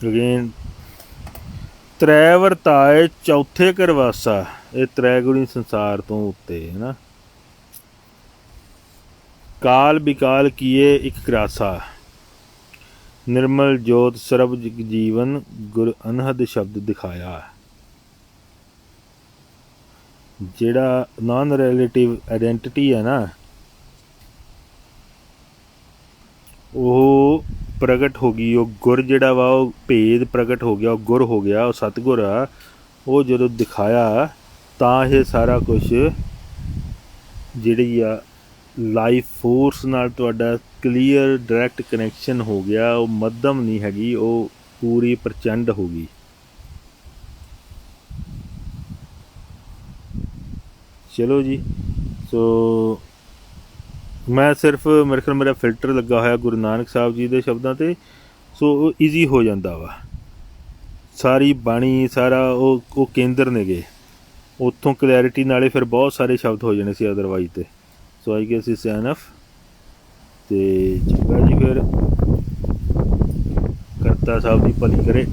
ਅਗੇਨ ਤ੍ਰੈ ਵਰਤਾਏ ਚੌਥੇ ਕਰਵਾਸਾ, ਇਹ ਤ੍ਰੈ ਗੁਣੀ ਸੰਸਾਰ ਤੋਂ ਉੱਤੇ ਹੈ ਨਾ। ਕਾਲ ਵਿਕਾਲ ਕੀਏ ਇੱਕ ਕਰਾਸਾ, ਨਿਰਮਲ ਜੋਤ ਸਰਬ ਜੀਵਨ ਗੁਰ ਅਨਹਦ ਸ਼ਬਦ ਦਿਖਾਇਆ। ਜਿਹੜਾ ਨਾਨ ਰਿਲੇਟਿਵ ਆਈਡੈਂਟਿਟੀ ਹੈ ਨਾ, ਉਹ ਪ੍ਰਗਟ ਹੋ ਗਈ। ਉਹ ਗੁਰ ਜਿਹੜਾ ਵਾ, ਉਹ ਭੇਦ ਪ੍ਰਗਟ ਹੋ ਗਿਆ, ਉਹ ਗੁਰ ਹੋ ਗਿਆ, ਉਹ ਸਤਿਗੁਰ ਆ। ਉਹ ਜਦੋਂ ਦਿਖਾਇਆ ਤਾਂ ਇਹ ਸਾਰਾ ਕੁਛ ਜਿਹੜੀ ਆ ਲਾਈਫ ਫੋਰਸ ਨਾਲ ਤੁਹਾਡਾ ਕਲੀਅਰ ਡਾਇਰੈਕਟ ਕਨੈਕਸ਼ਨ ਹੋ ਗਿਆ। ਉਹ ਮੱਧਮ ਨਹੀਂ ਹੈਗੀ, ਉਹ ਪੂਰੀ ਪ੍ਰਚੰਡ ਹੋ ਗਈ। ਚਲੋ ਜੀ, ਸੋ ਮੈਂ ਸਿਰਫ ਮੇਰੇ ਖਿਆਲ ਮੇਰਾ ਫਿਲਟਰ ਲੱਗਾ ਹੋਇਆ ਗੁਰੂ ਨਾਨਕ ਸਾਹਿਬ ਜੀ ਦੇ ਸ਼ਬਦਾਂ 'ਤੇ, ਸੋ ਉਹ ਈਜ਼ੀ ਹੋ ਜਾਂਦਾ ਵਾ। ਸਾਰੀ ਬਾਣੀ ਸਾਰਾ ਉਹ ਕੇਂਦਰ ਨੇਗੇ, ਉੱਥੋਂ ਕਲੈਰਿਟੀ ਨਾਲੇ ਫਿਰ ਬਹੁਤ ਸਾਰੇ ਸ਼ਬਦ ਹੋ ਜਾਣੇ ਸੀ ਅਦਰਵਾਈਜ਼ 'ਤੇ। ਸੋ ਆਈ ਗੈਸ ਇਸ ਐਨਫ। ਅਤੇ ਚੰਗਾ ਜੀ, ਫਿਰ ਕਰਤਾ ਸਾਹਿਬ ਦੀ ਭਲੀ ਕਰੇ।